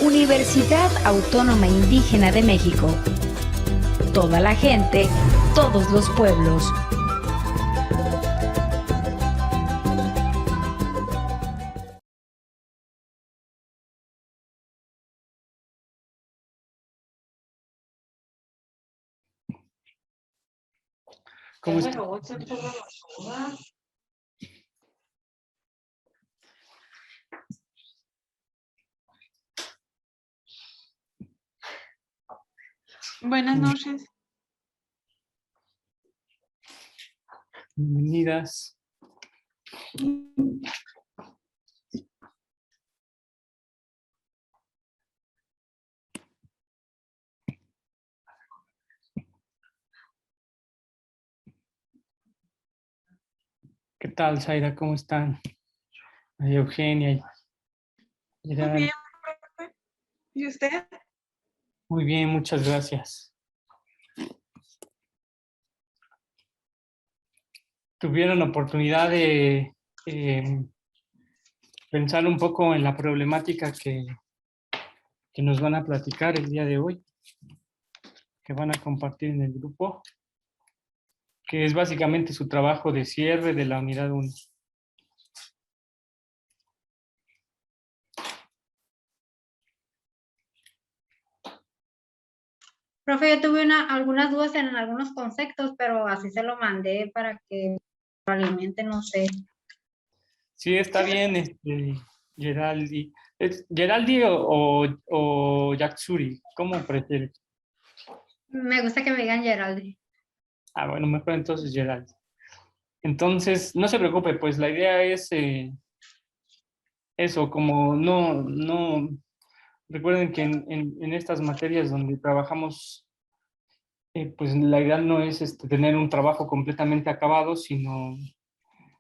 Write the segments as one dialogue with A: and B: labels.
A: Universidad Autónoma Indígena de México. Toda la gente, todos los pueblos.
B: ¿Cómo está?
C: Buenas noches.
B: Bienvenidas. ¿Qué tal, Zaira? ¿Cómo están? María Eugenia.
C: Muy bien, profe. ¿Y usted?
B: Muy bien, muchas gracias. ¿Tuvieron oportunidad de pensar un poco en la problemática que nos van a platicar el día de hoy, que van a compartir en el grupo, que es básicamente su trabajo de cierre de la unidad 1?
D: Profe, yo tuve algunas dudas en algunos conceptos, pero así se lo mandé para que probablemente no sé.
B: Sí, está bien, Geraldi. ¿Es Geraldi o Yatsuri? ¿Cómo prefieres?
D: Me gusta que me digan Geraldi.
B: Ah, bueno, mejor entonces Geraldi. Entonces, no se preocupe, pues la idea es eso, como recuerden que en estas materias donde trabajamos, pues la idea no es tener un trabajo completamente acabado, sino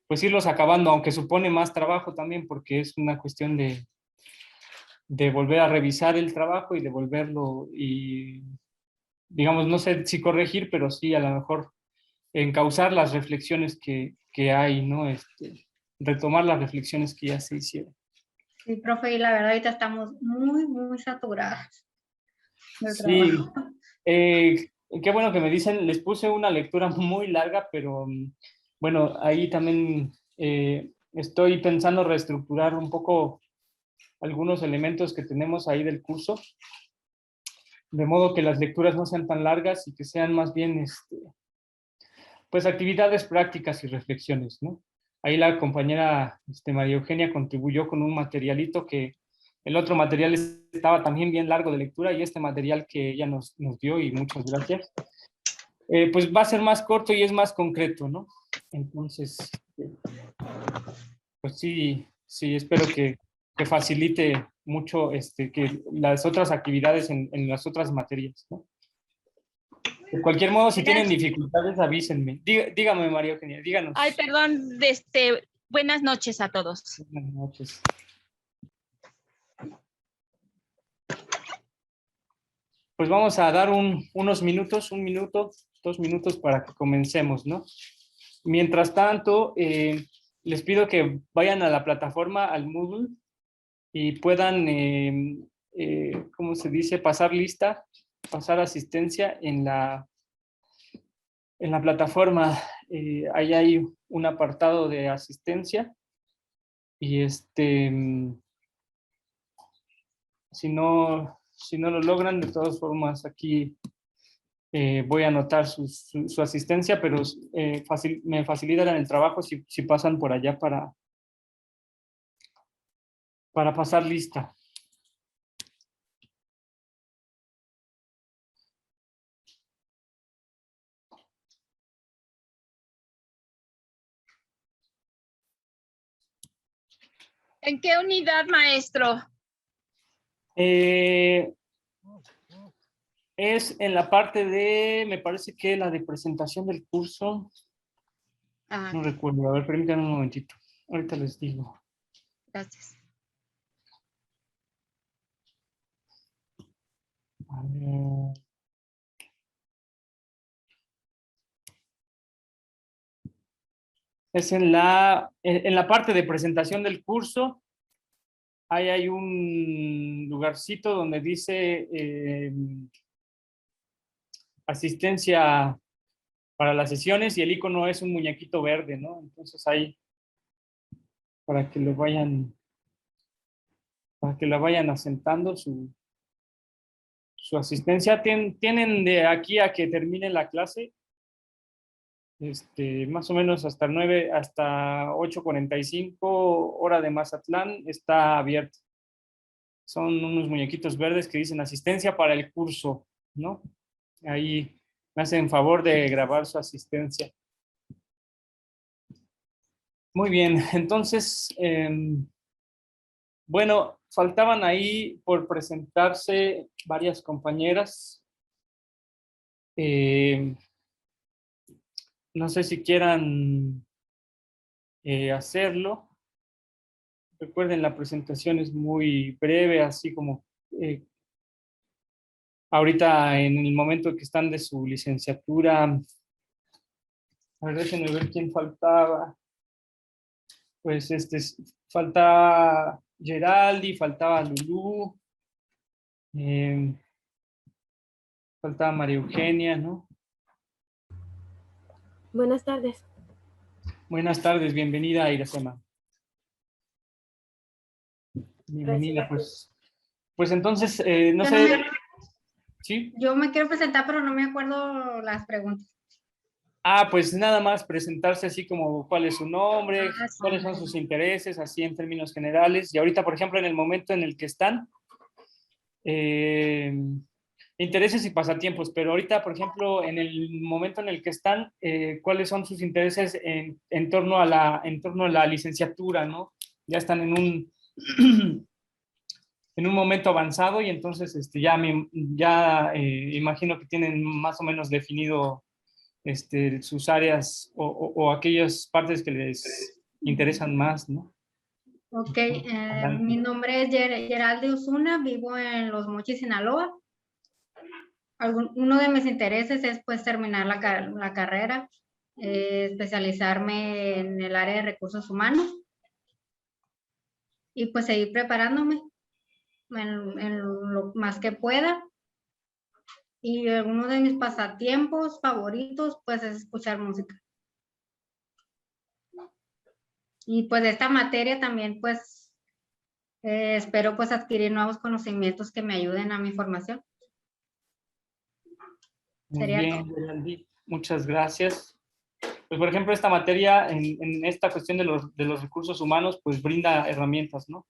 B: pues irlos acabando, aunque supone más trabajo también, porque es una cuestión de volver a revisar el trabajo y devolverlo y, digamos, no sé si corregir, pero sí a lo mejor encauzar las reflexiones que hay, ¿no? Retomar las reflexiones que ya se hicieron.
D: Sí, profe, y la verdad ahorita estamos muy saturadas del
B: Sí,
D: trabajo.
B: qué bueno que me dicen, les puse una lectura muy larga, pero bueno, ahí también estoy pensando reestructurar un poco algunos elementos que tenemos ahí del curso, de modo que las lecturas no sean tan largas y que sean más bien, pues, actividades prácticas y reflexiones, ¿no? Ahí la compañera María Eugenia contribuyó con un materialito que el otro material estaba también bien largo de lectura y este material que ella nos dio, y muchas gracias, pues va a ser más corto y es más concreto, ¿no? Entonces, pues sí, espero que facilite mucho que las otras actividades en las otras materias, ¿no? De cualquier modo, si tienen dificultades, avísenme. Dígame, María Eugenia, díganos.
E: Ay, perdón, buenas noches a todos.
B: Buenas noches. Pues vamos a dar unos minutos, 1 minuto, 2 minutos para que comencemos, ¿no? Mientras tanto, les pido que vayan a la plataforma, al Moodle, y puedan, ¿cómo se dice? Pasar lista, pasar asistencia en la plataforma. Ahí hay un apartado de asistencia y si no lo logran, de todas formas aquí voy a anotar su asistencia, pero me facilitan el trabajo si pasan por allá para pasar lista.
E: ¿En qué unidad, maestro?
B: Es en la parte me parece que la de presentación del curso.
E: Ah,
B: No recuerdo, a ver, permítanme un momentito. Ahorita les digo.
E: gracias.
B: A ver. Es en la parte de presentación del curso. ahí hay un lugarcito donde dice asistencia para las sesiones y el icono es un muñequito verde, ¿no? Entonces ahí, para que lo vayan, para que la vayan asentando su asistencia. Tienen de aquí a que termine la clase, más o menos hasta 9, hasta 8:45, hora de Mazatlán, está abierto. Son unos muñequitos verdes que dicen asistencia para el curso, ¿no? Ahí me hacen favor de grabar su asistencia. Muy bien, entonces, bueno, faltaban ahí por presentarse varias compañeras. No sé si quieran hacerlo. Recuerden, la presentación es muy breve, así como ahorita en el momento que están de su licenciatura. A ver, déjenme ver quién faltaba. Pues faltaba Geraldi, faltaba Lulú, faltaba María Eugenia, ¿no?
F: Buenas tardes.
B: Buenas tardes, bienvenida, Iracema. Bienvenida, pues entonces, no
D: Yo
B: sé.
D: no me-
B: ¿Sí?
D: Yo me quiero presentar, pero no me acuerdo las preguntas.
B: Pues nada más presentarse así como cuál es su nombre,
D: Sí.
B: cuáles son sus intereses, así en términos generales. Y ahorita, por ejemplo, en el momento en el que están, intereses y pasatiempos, pero ahorita, por ejemplo, en el momento en el que están, ¿cuáles son sus intereses en torno a la licenciatura, ¿no? Ya están en un, en un momento avanzado y entonces ya imagino que tienen más o menos definido sus áreas o aquellas partes que les interesan más, ¿no?
D: Ok,
B: Adelante.
D: mi nombre es Geraldi Osuna, vivo en Los Mochis, Sinaloa. Uno de mis intereses es pues terminar la carrera, especializarme en el área de recursos humanos y pues seguir preparándome en lo más que pueda. Y uno de mis pasatiempos favoritos pues es escuchar música. Y pues de esta materia también pues espero pues adquirir nuevos conocimientos que me ayuden a mi formación.
B: Muy
D: Sería
B: bien, Geraldi. Muchas gracias. Pues, por ejemplo, esta materia, en esta cuestión de los recursos humanos, pues brinda herramientas, ¿no?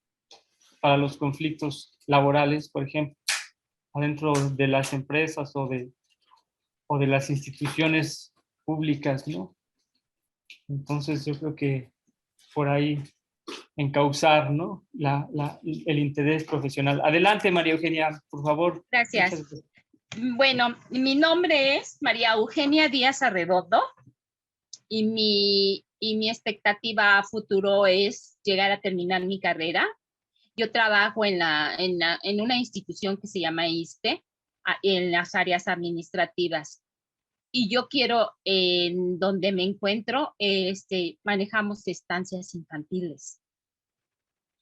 B: Para los conflictos laborales, por ejemplo, adentro de las empresas o de las instituciones públicas, ¿no? Entonces, yo creo que por ahí encauzar, ¿no? El interés profesional. Adelante, María Eugenia, por favor.
E: Gracias.
B: Muchas gracias.
E: Bueno, mi nombre es María Eugenia Díaz Arredondo y mi expectativa a futuro es llegar a terminar mi carrera. Yo trabajo en una institución que se llama ISSSTE, en las áreas administrativas. Y yo quiero, en donde me encuentro, manejamos estancias infantiles.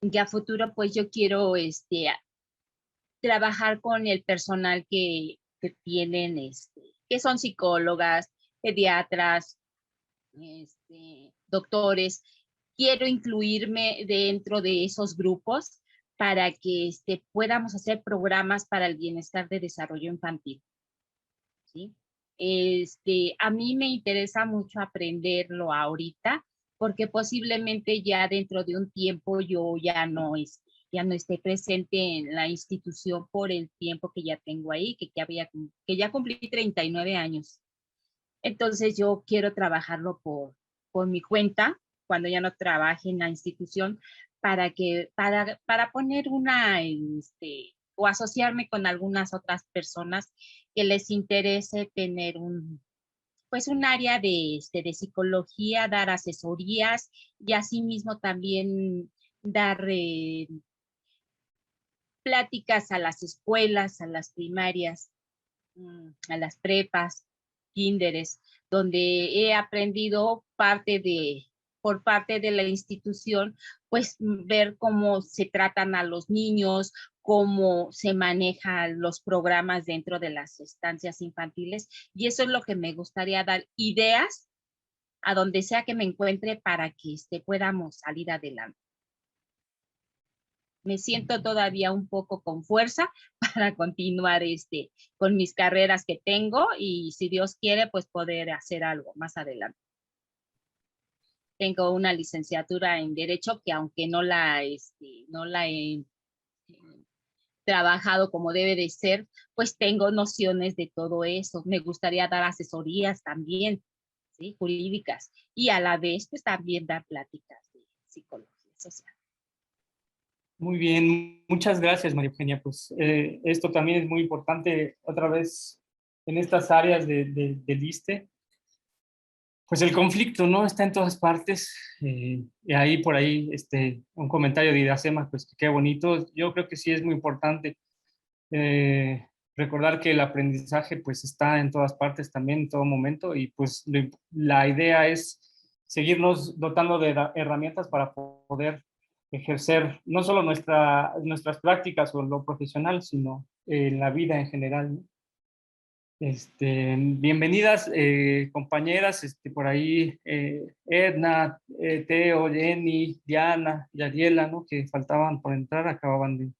E: Y a futuro, pues yo quiero trabajar con el personal que tienen, que son psicólogas, pediatras, doctores. Quiero incluirme dentro de esos grupos para que podamos hacer programas para el bienestar de desarrollo infantil, ¿sí? A mí me interesa mucho aprenderlo ahorita, porque posiblemente ya dentro de un tiempo yo ya no esté presente en la institución por el tiempo que ya tengo ahí, que ya cumplí 39 años. Entonces yo quiero trabajarlo por mi cuenta, cuando ya no trabaje en la institución, para poner o asociarme con algunas otras personas que les interese tener un área de psicología, dar asesorías y asimismo también dar pláticas a las escuelas, a las primarias, a las prepas, kinderes, donde he aprendido parte por parte de la institución, pues ver cómo se tratan a los niños, cómo se manejan los programas dentro de las estancias infantiles, y eso es lo que me gustaría dar ideas a donde sea que me encuentre para que podamos salir adelante. Me siento todavía un poco con fuerza para continuar con mis carreras que tengo y si Dios quiere, pues poder hacer algo más adelante. Tengo una licenciatura en Derecho que aunque no la he trabajado como debe de ser, pues tengo nociones de todo eso. Me gustaría dar asesorías también, ¿sí? Jurídicas, y a la vez, pues también dar pláticas de psicología social.
B: Muy bien, muchas gracias, María Eugenia. Pues esto también es muy importante, otra vez, en estas áreas del ISSSTE. Pues el conflicto, ¿no? Está en todas partes. Y ahí, por ahí, un comentario de Iracema, pues qué bonito. Yo creo que sí es muy importante recordar que el aprendizaje, pues está en todas partes también, en todo momento. Y pues la idea es seguirnos dotando de herramientas para poder ejercer no solo nuestras prácticas o lo profesional, sino la vida en general, ¿no? Bienvenidas compañeras, por ahí Edna, Teo, Jenny, Diana, Yariela, ¿no? Que faltaban por entrar, acaban de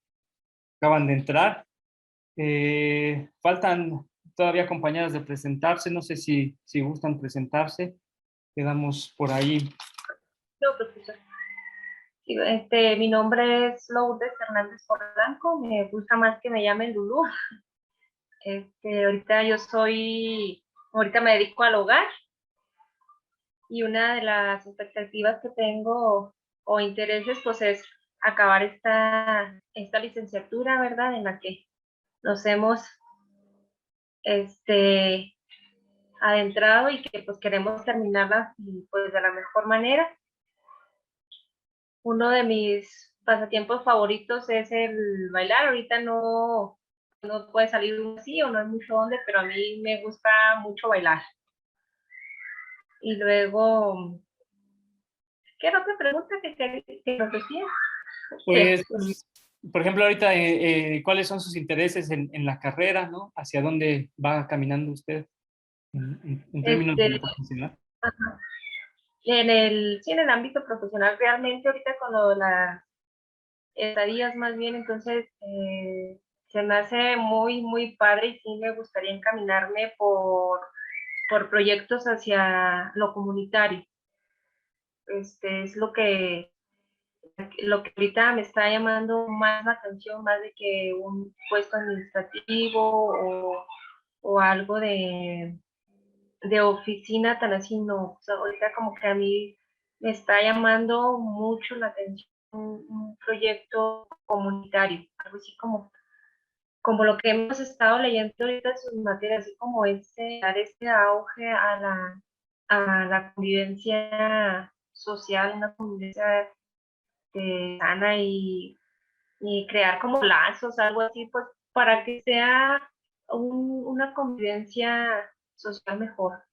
B: entrar. Faltan todavía compañeras de presentarse, no sé si gustan presentarse, quedamos por ahí.
F: No, profesor. Sí, mi nombre es Lourdes Hernández Polanco, me gusta más que me llamen Lulú. Ahorita me dedico al hogar y una de las expectativas que tengo o intereses pues es acabar esta licenciatura, ¿verdad? En la que nos hemos adentrado y que pues queremos terminarla pues de la mejor manera. Uno de mis pasatiempos favoritos es el bailar. Ahorita no puede salir uno así o no hay mucho donde, pero a mí me gusta mucho bailar. Y luego, ¿qué era otra pregunta que nos decía?
B: Pues, por ejemplo, ahorita, ¿cuáles son sus intereses en la carrera, ¿no? ¿Hacia dónde va caminando usted en términos de profesional?
F: Ajá. En el ámbito profesional, realmente ahorita con lo de las estadías más bien, entonces se me hace muy, muy padre y sí me gustaría encaminarme por proyectos hacia lo comunitario. Es lo que ahorita me está llamando más la atención, más de que un puesto administrativo o algo de oficina tan así, no. O sea, ahorita como que a mí me está llamando mucho la atención un proyecto comunitario, algo así como lo que hemos estado leyendo ahorita en sus materias, así como dar este auge a la convivencia social, una convivencia sana y crear como lazos, algo así, pues para que sea una convivencia social mejor.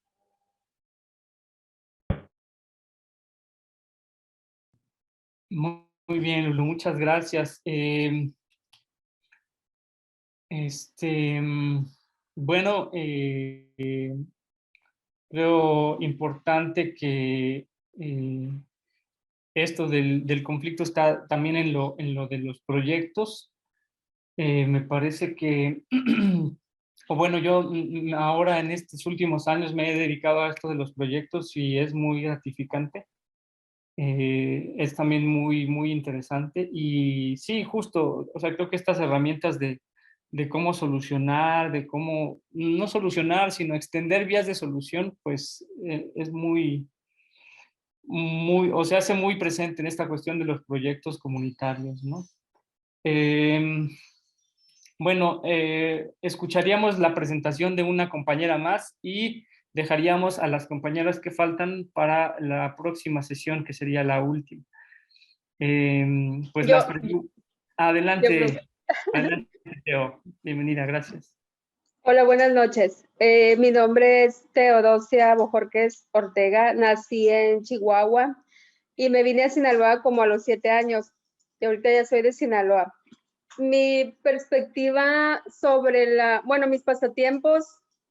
B: Muy bien, Lulu, muchas gracias. Bueno, creo importante que esto del conflicto está también en lo de los proyectos. Me parece que, o bueno, yo ahora en estos últimos años me he dedicado a esto de los proyectos y es muy gratificante. Es también muy, muy interesante y sí, justo, o sea, creo que estas herramientas de cómo solucionar, de cómo, no solucionar, sino extender vías de solución, pues es muy, o se hace muy presente en esta cuestión de los proyectos comunitarios, ¿no? Bueno, escucharíamos la presentación de una compañera más y dejaríamos a las compañeras que faltan para la próxima sesión, que sería la última. Pues adelante, adelante, Teo. Bienvenida, gracias.
G: Hola, buenas noches. Mi nombre es Teodosia Bojorquez Ortega. Nací en Chihuahua. y me vine a Sinaloa como a los 7 años y ahorita ya soy de Sinaloa. Mi perspectiva sobre mis pasatiempos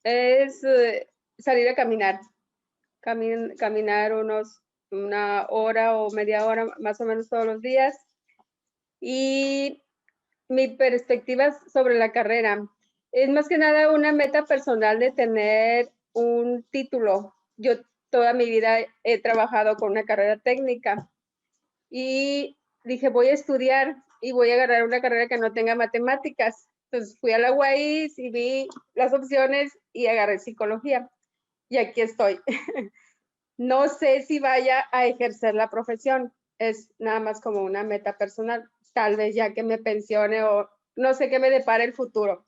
G: es salir a caminar. Caminar una hora o media hora más o menos todos los días. Y mi perspectiva sobre la carrera es más que nada una meta personal de tener un título. Yo toda mi vida he trabajado con una carrera técnica y dije, voy a estudiar y voy a agarrar una carrera que no tenga matemáticas. Entonces fui a la UAIS y vi las opciones y agarré psicología. Y aquí estoy. No sé si vaya a ejercer la profesión, es nada más como una meta personal, tal vez ya que me pensione o no sé qué me depara el futuro.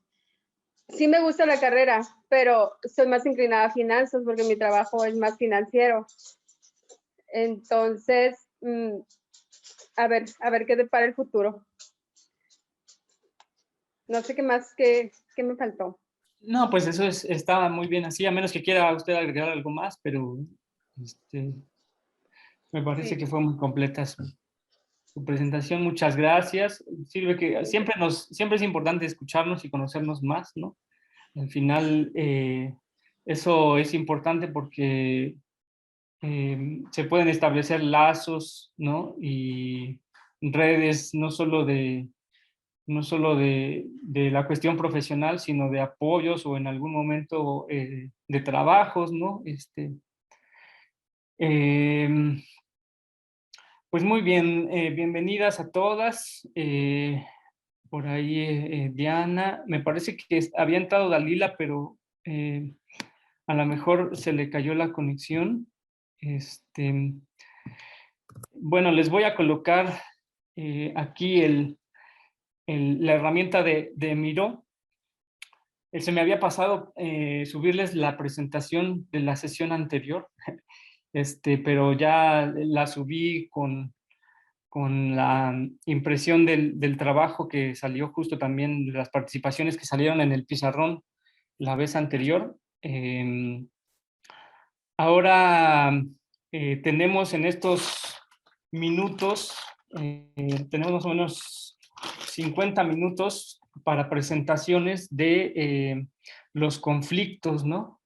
G: Sí me gusta la carrera, pero soy más inclinada a finanzas porque mi trabajo es más financiero. Entonces, a ver qué depara el futuro. No sé qué más, qué me faltó.
B: No, pues eso está muy bien así, a menos que quiera usted agregar algo más, pero me parece
G: Sí.
B: que fue muy completa su presentación. Muchas gracias. Sirve que siempre es importante escucharnos y conocernos más, ¿no? Al final, eso es importante porque se pueden establecer lazos, ¿no? Y redes no solo de la cuestión profesional, sino de apoyos o en algún momento de trabajos, ¿no? Pues muy bien, bienvenidas a todas. Por ahí Diana, me parece que había entrado Dalila, pero a lo mejor se le cayó la conexión. Bueno, les voy a colocar aquí la herramienta de Miro. Se me había pasado subirles la presentación de la sesión anterior, pero ya la subí con la impresión del trabajo que salió justo también, de las participaciones que salieron en el pizarrón la vez anterior. Ahora tenemos en estos minutos, tenemos más o menos 50 minutos para presentaciones de los conflictos, ¿no?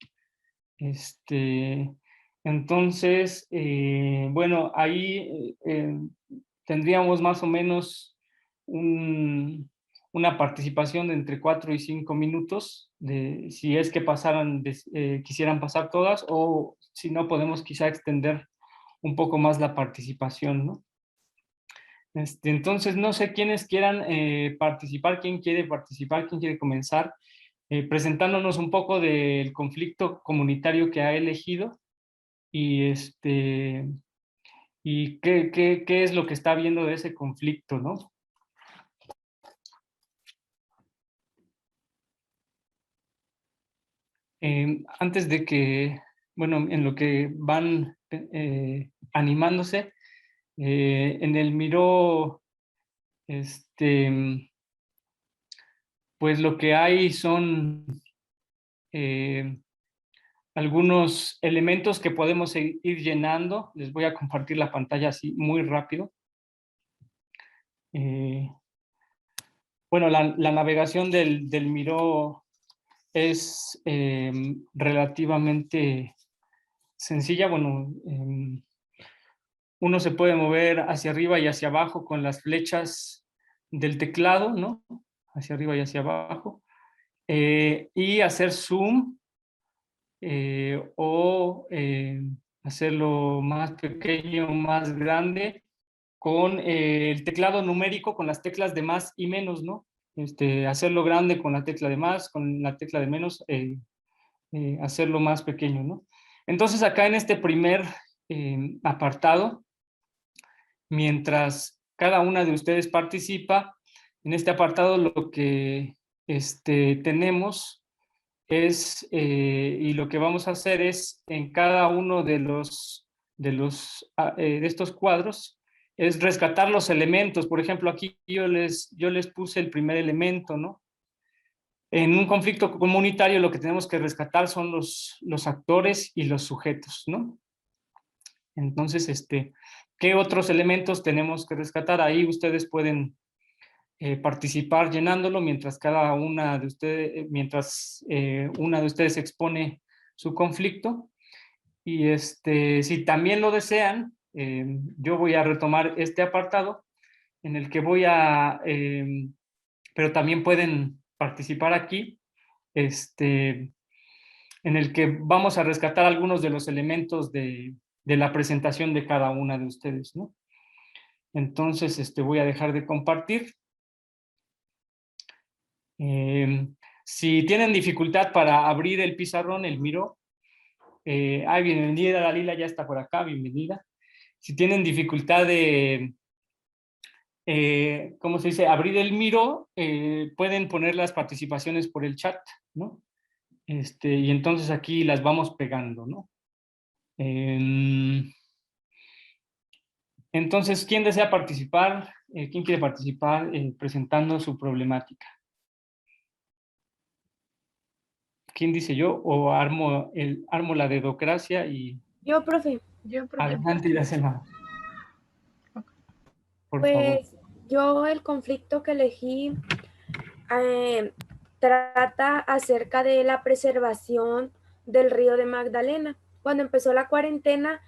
B: Entonces, bueno, ahí tendríamos más o menos una participación de entre 4 y 5 minutos, si es que quisieran pasar todas, o si no, podemos quizá extender un poco más la participación, ¿no? Entonces, no sé quiénes quieran participar, quién quiere participar, quién quiere comenzar, presentándonos un poco del conflicto comunitario que ha elegido y, y qué es lo que está viendo de ese conflicto, ¿no? Antes de que, bueno, en lo que van animándose, en el Miro, pues lo que hay son algunos elementos que podemos ir llenando. Les voy a compartir la pantalla así muy rápido. Bueno, la navegación del Miro es relativamente sencilla. Bueno, uno se puede mover hacia arriba y hacia abajo con las flechas del teclado, ¿no? Hacia arriba y hacia abajo. Y hacer zoom o hacerlo más pequeño, más grande, con el teclado numérico, con las teclas de más y menos, ¿no? Hacerlo grande con la tecla de más, con la tecla de menos, hacerlo más pequeño, ¿no? Entonces acá en este primer apartado, mientras cada una de ustedes participa, en este apartado lo que tenemos es, y lo que vamos a hacer es, en cada uno de estos cuadros, es rescatar los elementos. Por ejemplo, aquí yo les puse el primer elemento, ¿no? En un conflicto comunitario lo que tenemos que rescatar son los actores y los sujetos, ¿no? Entonces, ¿Qué otros elementos tenemos que rescatar? Ahí ustedes pueden participar llenándolo mientras una de ustedes expone su conflicto. Y si también lo desean, yo voy a retomar este apartado en el que pero también pueden participar aquí, en el que vamos a rescatar algunos de los elementos de la presentación de cada una de ustedes, ¿no? Entonces, voy a dejar de compartir. Si tienen dificultad para abrir el pizarrón, el Miro, bienvenida, Dalila, ya está por acá, bienvenida. Si tienen dificultad de, ¿cómo se dice? Abrir el Miro, pueden poner las participaciones por el chat, ¿no? Y entonces aquí las vamos pegando, ¿no? Entonces, ¿quién desea participar? ¿Quién quiere participar presentando su problemática? ¿Quién dice yo? ¿O armo la dedocracia y...
H: Yo, profe.
B: Adelante, Iracema. Por favor.
H: Pues yo el conflicto que elegí trata acerca de la preservación del río de Magdalena. Cuando empezó la cuarentena,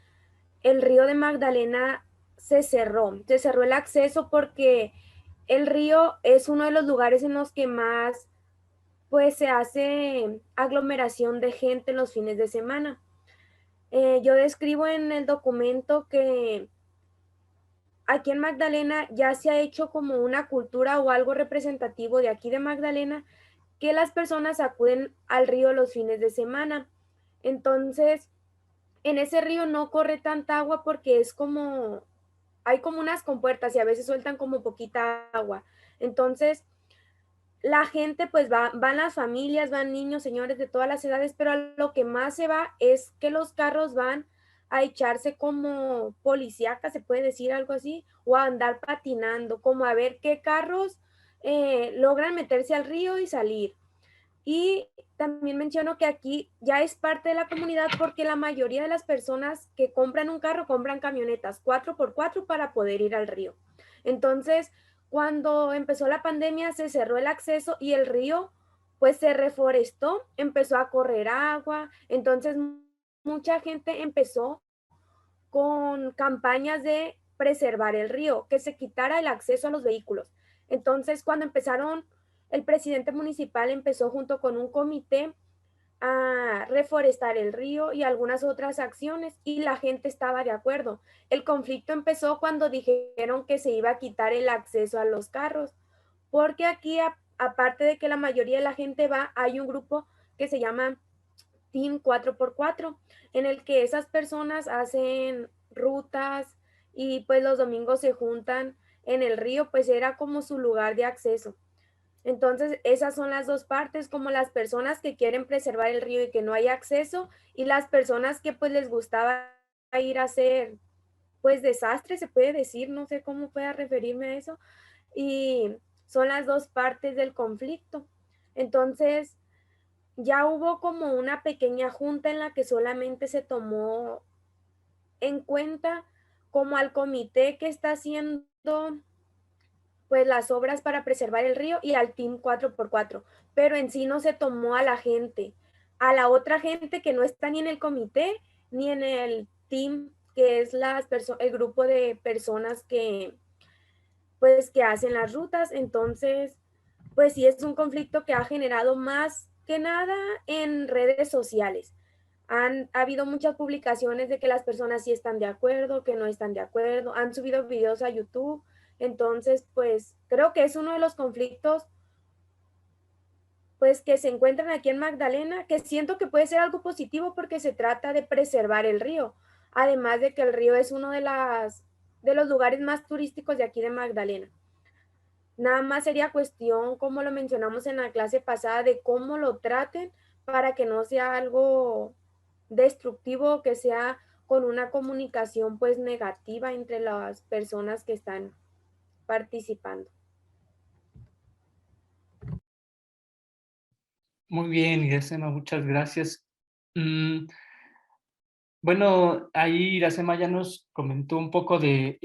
H: el río de Magdalena se cerró el acceso porque el río es uno de los lugares en los que más pues se hace aglomeración de gente en los fines de semana. Yo describo en el documento que aquí en Magdalena ya se ha hecho como una cultura o algo representativo de aquí de Magdalena, que las personas acuden al río los fines de semana. Entonces, en ese río no corre tanta agua porque es como, hay como unas compuertas y a veces sueltan como poquita agua. Entonces, la gente pues van las familias, van niños, señores de todas las edades, pero a lo que más se va es que los carros van a echarse como policíaca, se puede decir algo así, o a andar patinando, como a ver qué carros logran meterse al río y salir. Y también menciono que aquí ya es parte de la comunidad porque la mayoría de las personas que compran un carro compran camionetas 4x4 para poder ir al río. Entonces, cuando empezó la pandemia se cerró el acceso y el río pues se reforestó, empezó a correr agua, entonces mucha gente empezó con campañas de preservar el río, que se quitara el acceso a los vehículos. Entonces, cuando empezaron, el presidente municipal empezó junto con un comité a reforestar el río y algunas otras acciones y la gente estaba de acuerdo. El conflicto empezó cuando dijeron que se iba a quitar el acceso a los carros, porque aquí, aparte de que la mayoría de la gente va, hay un grupo que se llama Team 4x4, en el que esas personas hacen rutas y pues los domingos se juntan en el río, pues era como su lugar de acceso. Entonces, esas son las dos partes, como las personas que quieren preservar el río y que no hay acceso, y las personas que pues les gustaba ir a hacer pues desastre, se puede decir, no sé cómo pueda referirme a eso, y son las dos partes del conflicto. Entonces, ya hubo como una pequeña junta en la que solamente se tomó en cuenta como al comité que está haciendo pues las obras para preservar el río y al team 4x4, pero en sí no se tomó a la gente, a la otra gente que no está ni en el comité ni en el team, que es el grupo de personas que pues que hacen las rutas. Entonces pues sí es un conflicto que ha generado más que nada en redes sociales. Ha habido muchas publicaciones de que las personas sí están de acuerdo, que no están de acuerdo, han subido videos a YouTube. Entonces, pues creo que es uno de los conflictos pues que se encuentran aquí en Magdalena, que siento que puede ser algo positivo porque se trata de preservar el río, además de que el río es uno de los lugares más turísticos de aquí de Magdalena. Nada más sería cuestión, como lo mencionamos en la clase pasada, de cómo lo traten para que no sea algo destructivo, que sea con una comunicación pues negativa entre las personas que están participando.
B: Muy bien, Iracema, muchas gracias. Bueno, ahí Iracema ya nos comentó un poco de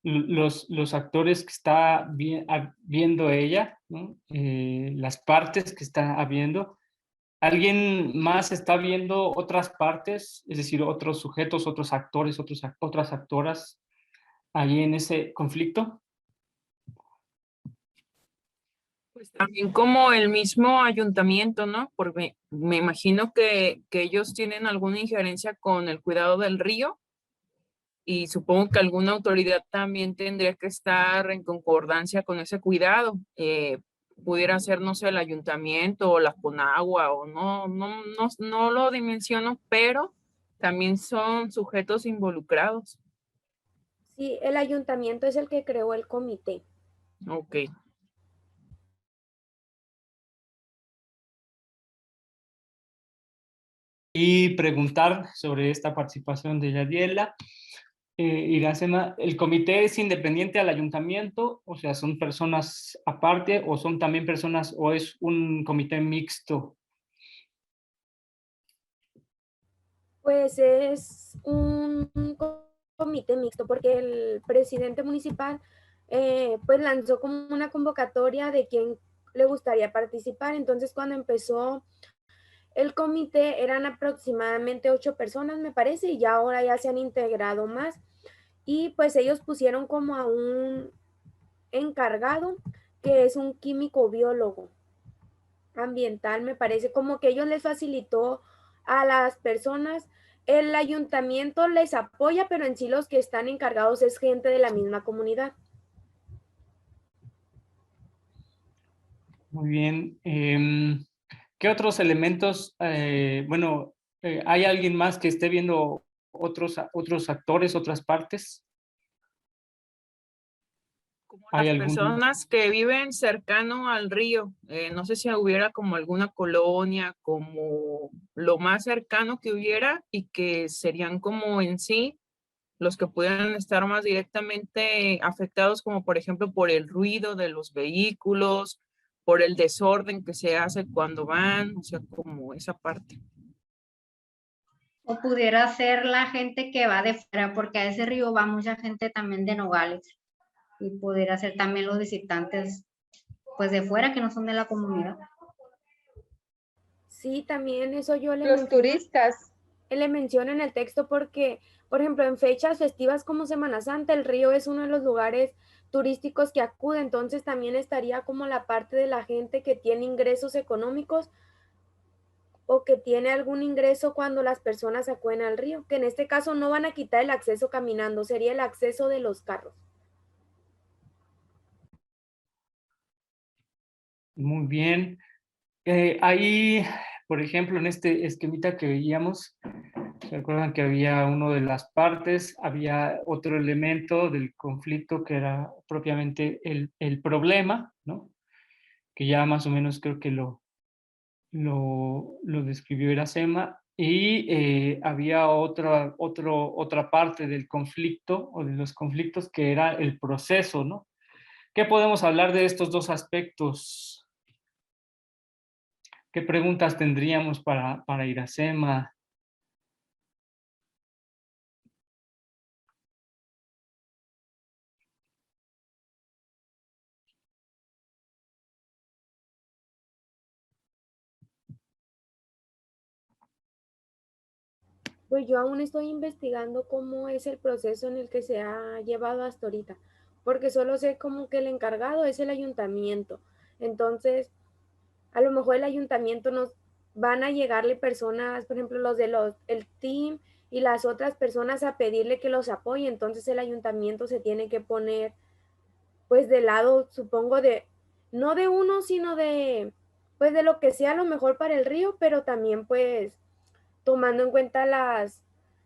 B: los actores que está viendo ella, ¿no? Las partes que está viendo. ¿Alguien más está viendo otras partes, es decir, otros sujetos, otros actores, otras actoras ahí en ese conflicto?
I: Pues también como el mismo ayuntamiento, ¿no? Porque me imagino que ellos tienen alguna injerencia con el cuidado del río y supongo que alguna autoridad también tendría que estar en concordancia con ese cuidado. Pudiera ser, no sé, el ayuntamiento o la Conagua o no lo dimensiono, pero también son sujetos involucrados.
H: Sí, el ayuntamiento es el que creó el comité.
I: Ok.
B: Y preguntar sobre esta participación de Yadiela. Iracema, ¿el comité es independiente al ayuntamiento? O sea, ¿son personas aparte o son también personas o es un comité mixto?
H: Pues es un comité mixto porque el presidente municipal pues lanzó como una convocatoria de quién le gustaría participar. Entonces cuando empezó el comité eran aproximadamente 8 personas, me parece, y ya ahora ya se han integrado más. Y pues ellos pusieron como a un encargado que es un químico biólogo ambiental, me parece, como que ellos les facilitó a las personas, el ayuntamiento les apoya, pero en sí los que están encargados es gente de la misma comunidad.
B: Muy bien. ¿Qué otros elementos? Bueno, ¿hay alguien más que esté viendo otros actores, otras partes?
I: Como
B: ¿Hay
I: las
B: algún?
I: personas que viven cercano al río, no sé si hubiera como alguna colonia, como lo más cercano que hubiera y que serían como en sí los que pudieran estar más directamente afectados, como por ejemplo por el ruido de los vehículos, por el desorden que se hace cuando van, o sea, como esa parte.
D: O pudiera ser la gente que va de fuera, porque a ese río va mucha gente también de Nogales. Y pudiera ser también los visitantes pues de fuera que no son de la comunidad.
H: Sí, también eso yo
G: Los turistas.
H: le menciono en el texto porque, por ejemplo, en fechas festivas como Semana Santa, el río es uno de los lugares turísticos que acude, entonces también estaría como la parte de la gente que tiene ingresos económicos o que tiene algún ingreso cuando las personas acuden al río, que en este caso no van a quitar el acceso caminando, sería el acceso de los carros.
B: Muy bien. Ahí, por ejemplo, en este esquemita que veíamos, ¿se acuerdan que había uno de las partes? Había otro elemento del conflicto que era propiamente el problema, ¿no? Que ya más o menos creo que lo describió Iracema. Y había otra parte del conflicto o de los conflictos que era el proceso, ¿no? ¿Qué podemos hablar de estos dos aspectos? ¿Qué preguntas tendríamos para Iracema?
H: Pues yo aún estoy investigando cómo es el proceso en el que se ha llevado hasta ahorita, porque solo sé como que el encargado es el ayuntamiento. Entonces, a lo mejor el ayuntamiento nos van a llegarle personas, por ejemplo, el team y las otras personas a pedirle que los apoye. Entonces el ayuntamiento se tiene que poner pues de lado, supongo, no de uno, sino pues de lo que sea lo mejor para el río, pero también pues tomando en cuenta las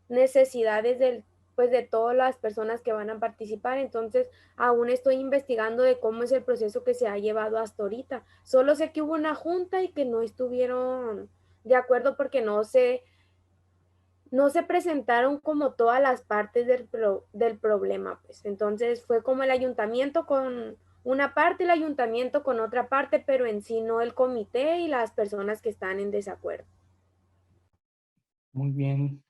H: necesidades pues de todas las personas que van a participar. Entonces, aún estoy investigando de cómo es el proceso que se ha llevado hasta ahorita. Solo sé que hubo una junta y que no estuvieron de acuerdo porque no se presentaron como todas las partes del problema, pues. Entonces, fue como el ayuntamiento con una parte, el ayuntamiento con otra parte, pero en sí no el comité y las personas que están en desacuerdo.
B: Muy bien.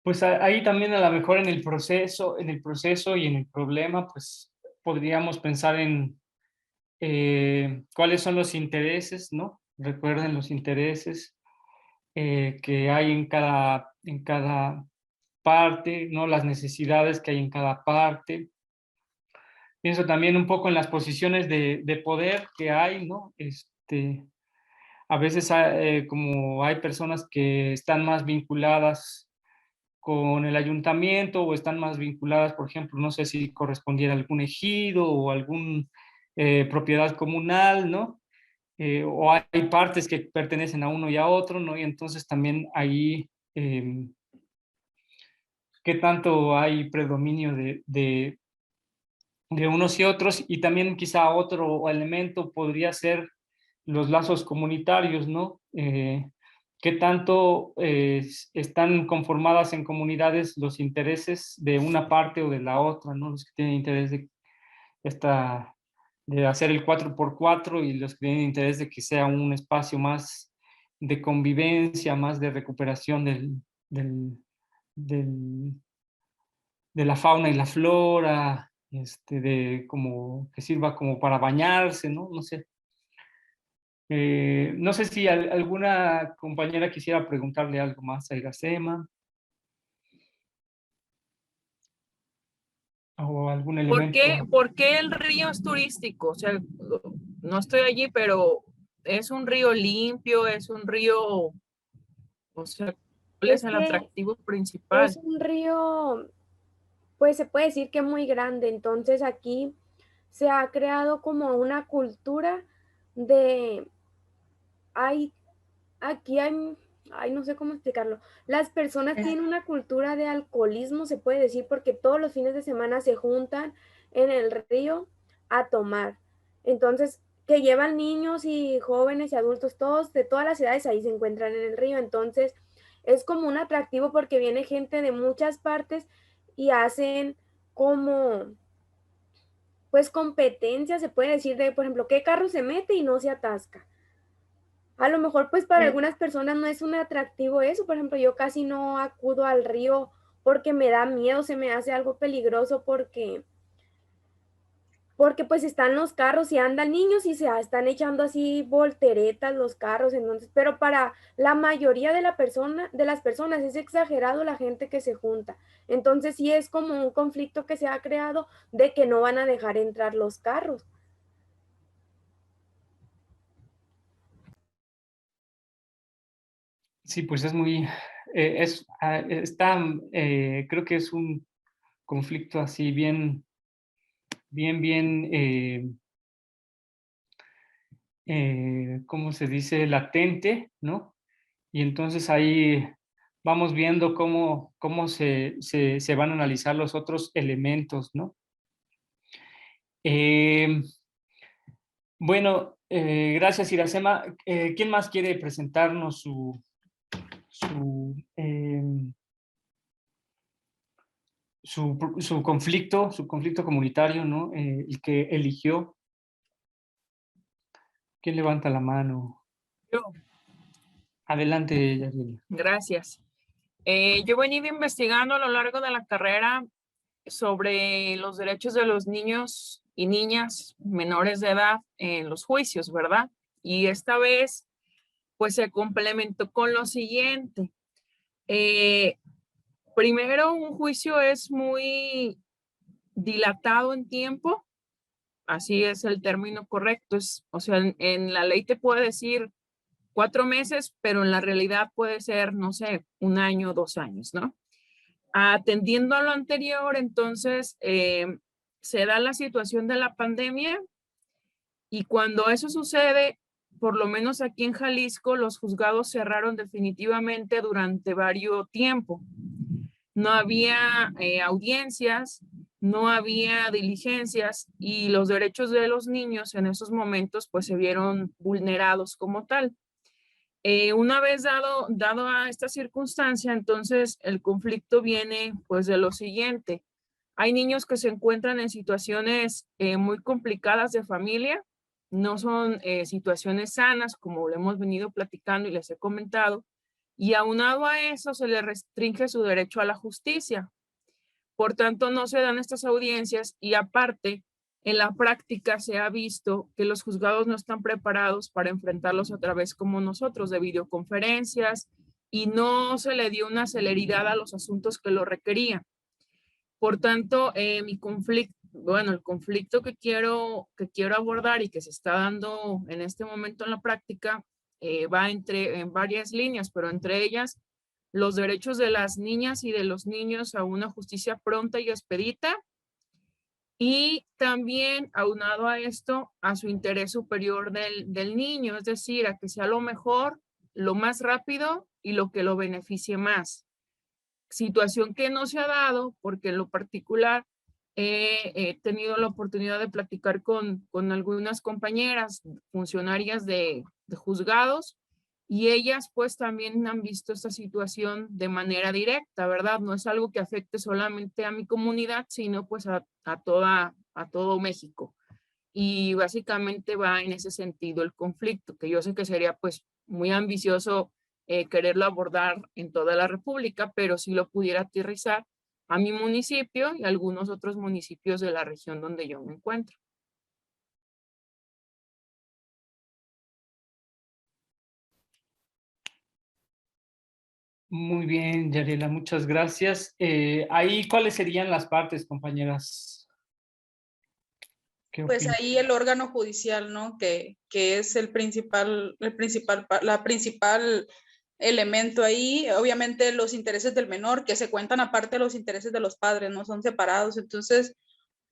B: Pues ahí también a lo mejor en el proceso y en el problema, pues podríamos pensar en cuáles son los intereses, ¿no? Recuerden los intereses que hay en cada parte, ¿no? Las necesidades que hay en cada parte. Pienso también un poco en las posiciones de poder que hay, ¿no? A veces como hay personas que están más vinculadas con el ayuntamiento o están más vinculadas, por ejemplo, no sé si correspondiera a algún ejido o algún propiedad comunal, ¿no? O hay partes que pertenecen a uno y a otro, ¿no? Y entonces también ahí, ¿qué tanto hay predominio de unos y otros? Y también quizá otro elemento podría ser los lazos comunitarios, ¿no? ¿Qué tanto están conformadas en comunidades los intereses de una parte o de la otra, ¿no? Los que tienen interés de hacer el 4x4 y los que tienen interés de que sea un espacio más de convivencia, más de recuperación del, del- de la fauna y la flora, de como que sirva como para bañarse, ¿no? No sé. No sé si alguna compañera quisiera preguntarle algo más a Iracema o algún elemento.
I: Por qué el río es turístico? O sea, no estoy allí, pero es un río limpio, es un río, o sea, ¿cuál es
H: Es
I: el
H: que
I: atractivo
H: es
I: principal?
H: un río, pues se puede decir que muy grande, entonces aquí se ha creado como una cultura de, hay, aquí hay, ay, no sé cómo explicarlo. Las personas tienen una cultura de alcoholismo, se puede decir, porque todos los fines de semana se juntan en el río a tomar. Entonces, que llevan niños y jóvenes y adultos, todos de todas las edades ahí se encuentran en el río. Entonces, es como un atractivo porque viene gente de muchas partes y hacen como, pues, competencia, se puede decir, de, por ejemplo, qué carro se mete y no se atasca. A lo mejor, pues para algunas personas no es un atractivo eso. Por ejemplo, yo casi no acudo al río porque me da miedo, se me hace algo peligroso porque pues están los carros y andan niños y se están echando así volteretas los carros. Entonces, pero para la mayoría de las personas es exagerado la gente que se junta. Entonces, sí es como un conflicto que se ha creado de que no van a dejar entrar los carros.
B: Sí, pues es muy, creo que es un conflicto así bien, ¿cómo se dice? Latente, ¿no? Y entonces ahí vamos viendo cómo se van a analizar los otros elementos, ¿no? Eh, bueno, gracias, Iracema. ¿Quién más quiere presentarnos su conflicto comunitario, ¿no? El que eligió? ¿Quién levanta la mano?
I: Yo,
B: Adelante, Yariela.
I: gracias. Yo he venido investigando a lo largo de la carrera sobre los derechos de los niños y niñas menores de edad en los juicios, ¿verdad? Y esta vez, pues se complementó con lo siguiente. Primero, un juicio es muy dilatado en tiempo, así es el término correcto. O sea, en la ley te puede decir 4 meses, pero en la realidad puede ser, no sé, 1 año, 2 años, ¿no? Atendiendo a lo anterior, entonces, se da la situación de la pandemia y cuando eso sucede, por lo menos aquí en Jalisco, los juzgados cerraron definitivamente durante varios tiempo. No había audiencias, no había diligencias y los derechos de los niños en esos momentos pues se vieron vulnerados como tal. Una vez dado a esta circunstancia, entonces el conflicto viene pues de lo siguiente. Hay niños que se encuentran en situaciones muy complicadas de familia, no son situaciones sanas como lo hemos venido platicando y les he comentado, y aunado a eso se le restringe su derecho a la justicia. Por tanto, no se dan estas audiencias y aparte, en la práctica se ha visto que los juzgados no están preparados para enfrentarlos otra vez como nosotros, de videoconferencias, y no se le dio una celeridad a los asuntos que lo requerían. Por tanto, el conflicto que quiero abordar y que se está dando en este momento en la práctica va en varias líneas, pero entre ellas los derechos de las niñas y de los niños a una justicia pronta y expedita, y también aunado a esto, a su interés superior del niño, es decir, a que sea lo mejor, lo más rápido y lo que lo beneficie más. Situación que no se ha dado porque en lo particular he tenido la oportunidad de platicar con algunas compañeras funcionarias de juzgados, y ellas pues también han visto esta situación de manera directa, ¿verdad? No es algo que afecte solamente a mi comunidad, sino pues a todo México. Y básicamente va en ese sentido el conflicto, que yo sé que sería pues muy ambicioso quererlo abordar en toda la República, pero si lo pudiera aterrizar a mi municipio y a algunos otros municipios de la región donde yo me encuentro.
B: Muy bien, Yariela, muchas gracias. Ahí, ¿cuáles serían las partes, compañeras?
C: Pues ahí el órgano judicial, ¿no? Que es la principal elemento ahí. Obviamente los intereses del menor, que se cuentan aparte de los intereses de los padres, no son separados. Entonces,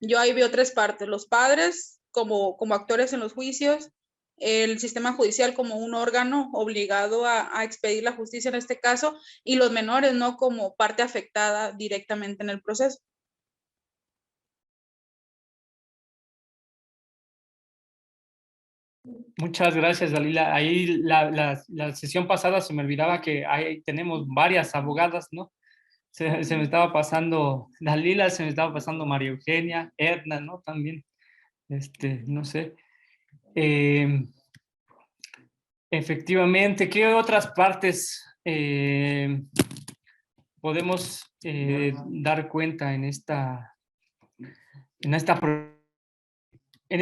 C: yo ahí veo tres partes: los padres como actores en los juicios, el sistema judicial como un órgano obligado a expedir la justicia en este caso, y los menores, ¿no? Como parte afectada directamente en el proceso.
B: Muchas gracias, Dalila. Ahí la sesión pasada se me olvidaba que ahí tenemos varias abogadas, ¿no? Se me estaba pasando Dalila, se me estaba pasando María Eugenia, Edna, ¿no? También, no sé. Efectivamente, ¿qué otras partes podemos dar cuenta en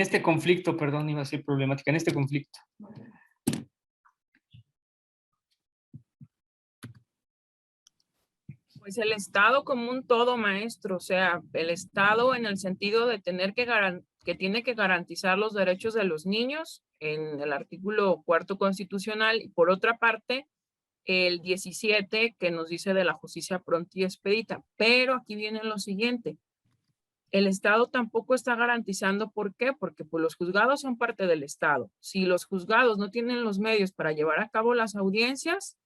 B: este conflicto, perdón, iba a ser problemática, en este conflicto?
I: Pues el Estado como un todo, maestro, o sea, el Estado en el sentido de tener que tiene que garantizar los derechos de los niños en el artículo 4º constitucional, y por otra parte, el 17 que nos dice de la justicia pronta y expedita. Pero aquí viene lo siguiente: el Estado tampoco está garantizando. ¿Por qué? Porque pues, los juzgados son parte del Estado. Si los juzgados no tienen los medios para llevar a cabo las audiencias,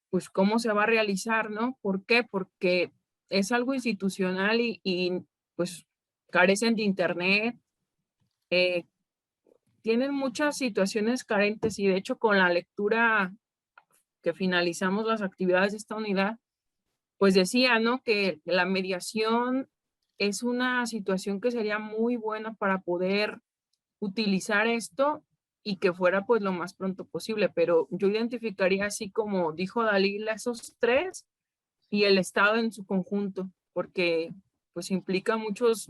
I: pues cómo se va a realizar, ¿no? ¿Por qué? Porque es algo institucional y pues carecen de internet, tienen muchas situaciones carentes, y de hecho con la lectura que finalizamos las actividades de esta unidad, pues decía, ¿no? Que la mediación es una situación que sería muy buena para poder utilizar esto y que fuera pues lo más pronto posible, pero yo identificaría, así como dijo Dalila, esos tres y el Estado en su conjunto, porque pues implica muchos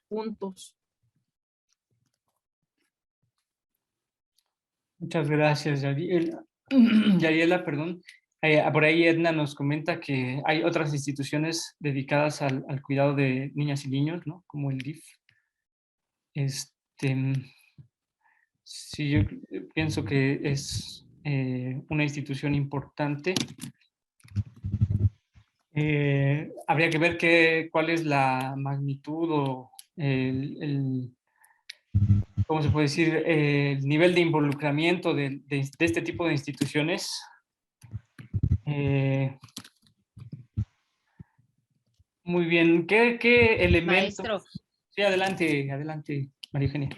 I: puntos.
B: Muchas gracias, Yariela. Yariela, perdón. Por ahí Edna nos comenta que hay otras instituciones dedicadas al cuidado de niñas y niños, ¿no? Como el DIF. Sí, yo pienso que es una institución importante. Habría que ver cuál es la magnitud o ¿cómo se puede decir? El nivel de involucramiento de este tipo de instituciones. Muy bien. ¿Qué elementos?
E: Maestro,
B: Sí, adelante, María Eugenia.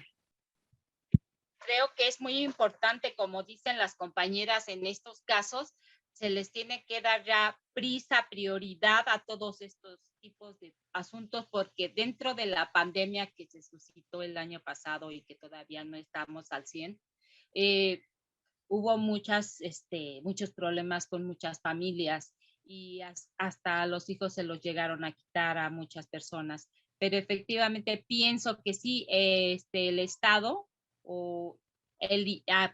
E: creo que es muy importante, como dicen las compañeras, en estos casos se les tiene que dar ya prioridad a todos estos tipos de asuntos, porque dentro de la pandemia que se suscitó el año pasado y que todavía no estamos al 100, hubo muchos problemas con muchas familias y hasta los hijos se los llegaron a quitar a muchas personas. Pero efectivamente pienso que sí, el Estado o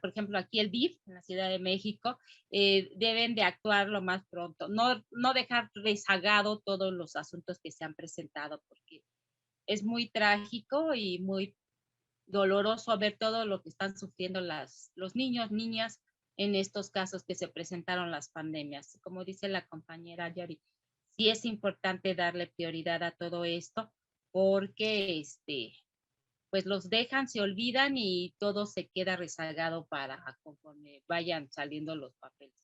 E: por ejemplo, aquí el DIF en la Ciudad de México deben de actuar lo más pronto, no dejar rezagado todos los asuntos que se han presentado, porque es muy trágico y muy doloroso ver todo lo que están sufriendo los niños, niñas en estos casos que se presentaron las pandemias. Como dice la compañera Yari, sí es importante darle prioridad a todo esto porque pues los dejan, se olvidan y todo se queda rezagado para conforme vayan saliendo los papeles.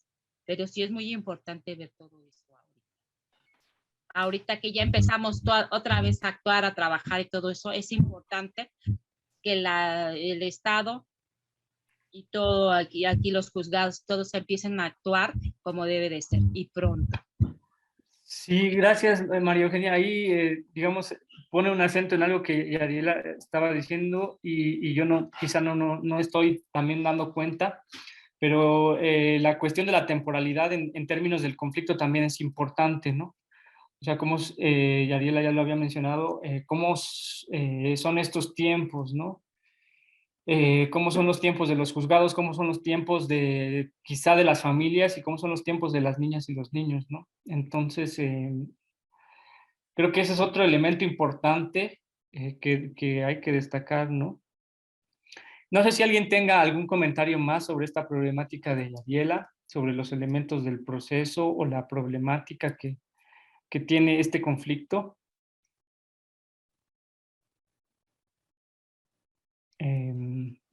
E: Pero sí es muy importante ver todo eso ahorita. Ahorita que ya empezamos otra vez a actuar, a trabajar y todo eso, es importante que el Estado y todo aquí los juzgados, todos empiecen a actuar como debe de ser y pronto.
B: Sí, gracias, María Eugenia. Ahí, digamos, pone un acento en algo que Ariela estaba diciendo y yo quizá no estoy también dando cuenta, pero la cuestión de la temporalidad en términos del conflicto también es importante, ¿no? O sea, como Yariela ya lo había mencionado, cómo son estos tiempos, ¿no? Cómo son los tiempos de los juzgados, cómo son los tiempos quizá de las familias y cómo son los tiempos de las niñas y los niños, ¿no? Entonces, creo que ese es otro elemento importante que hay que destacar, ¿no? No sé si alguien tenga algún comentario más sobre esta problemática de Yariela, sobre los elementos del proceso o la problemática que tiene este conflicto.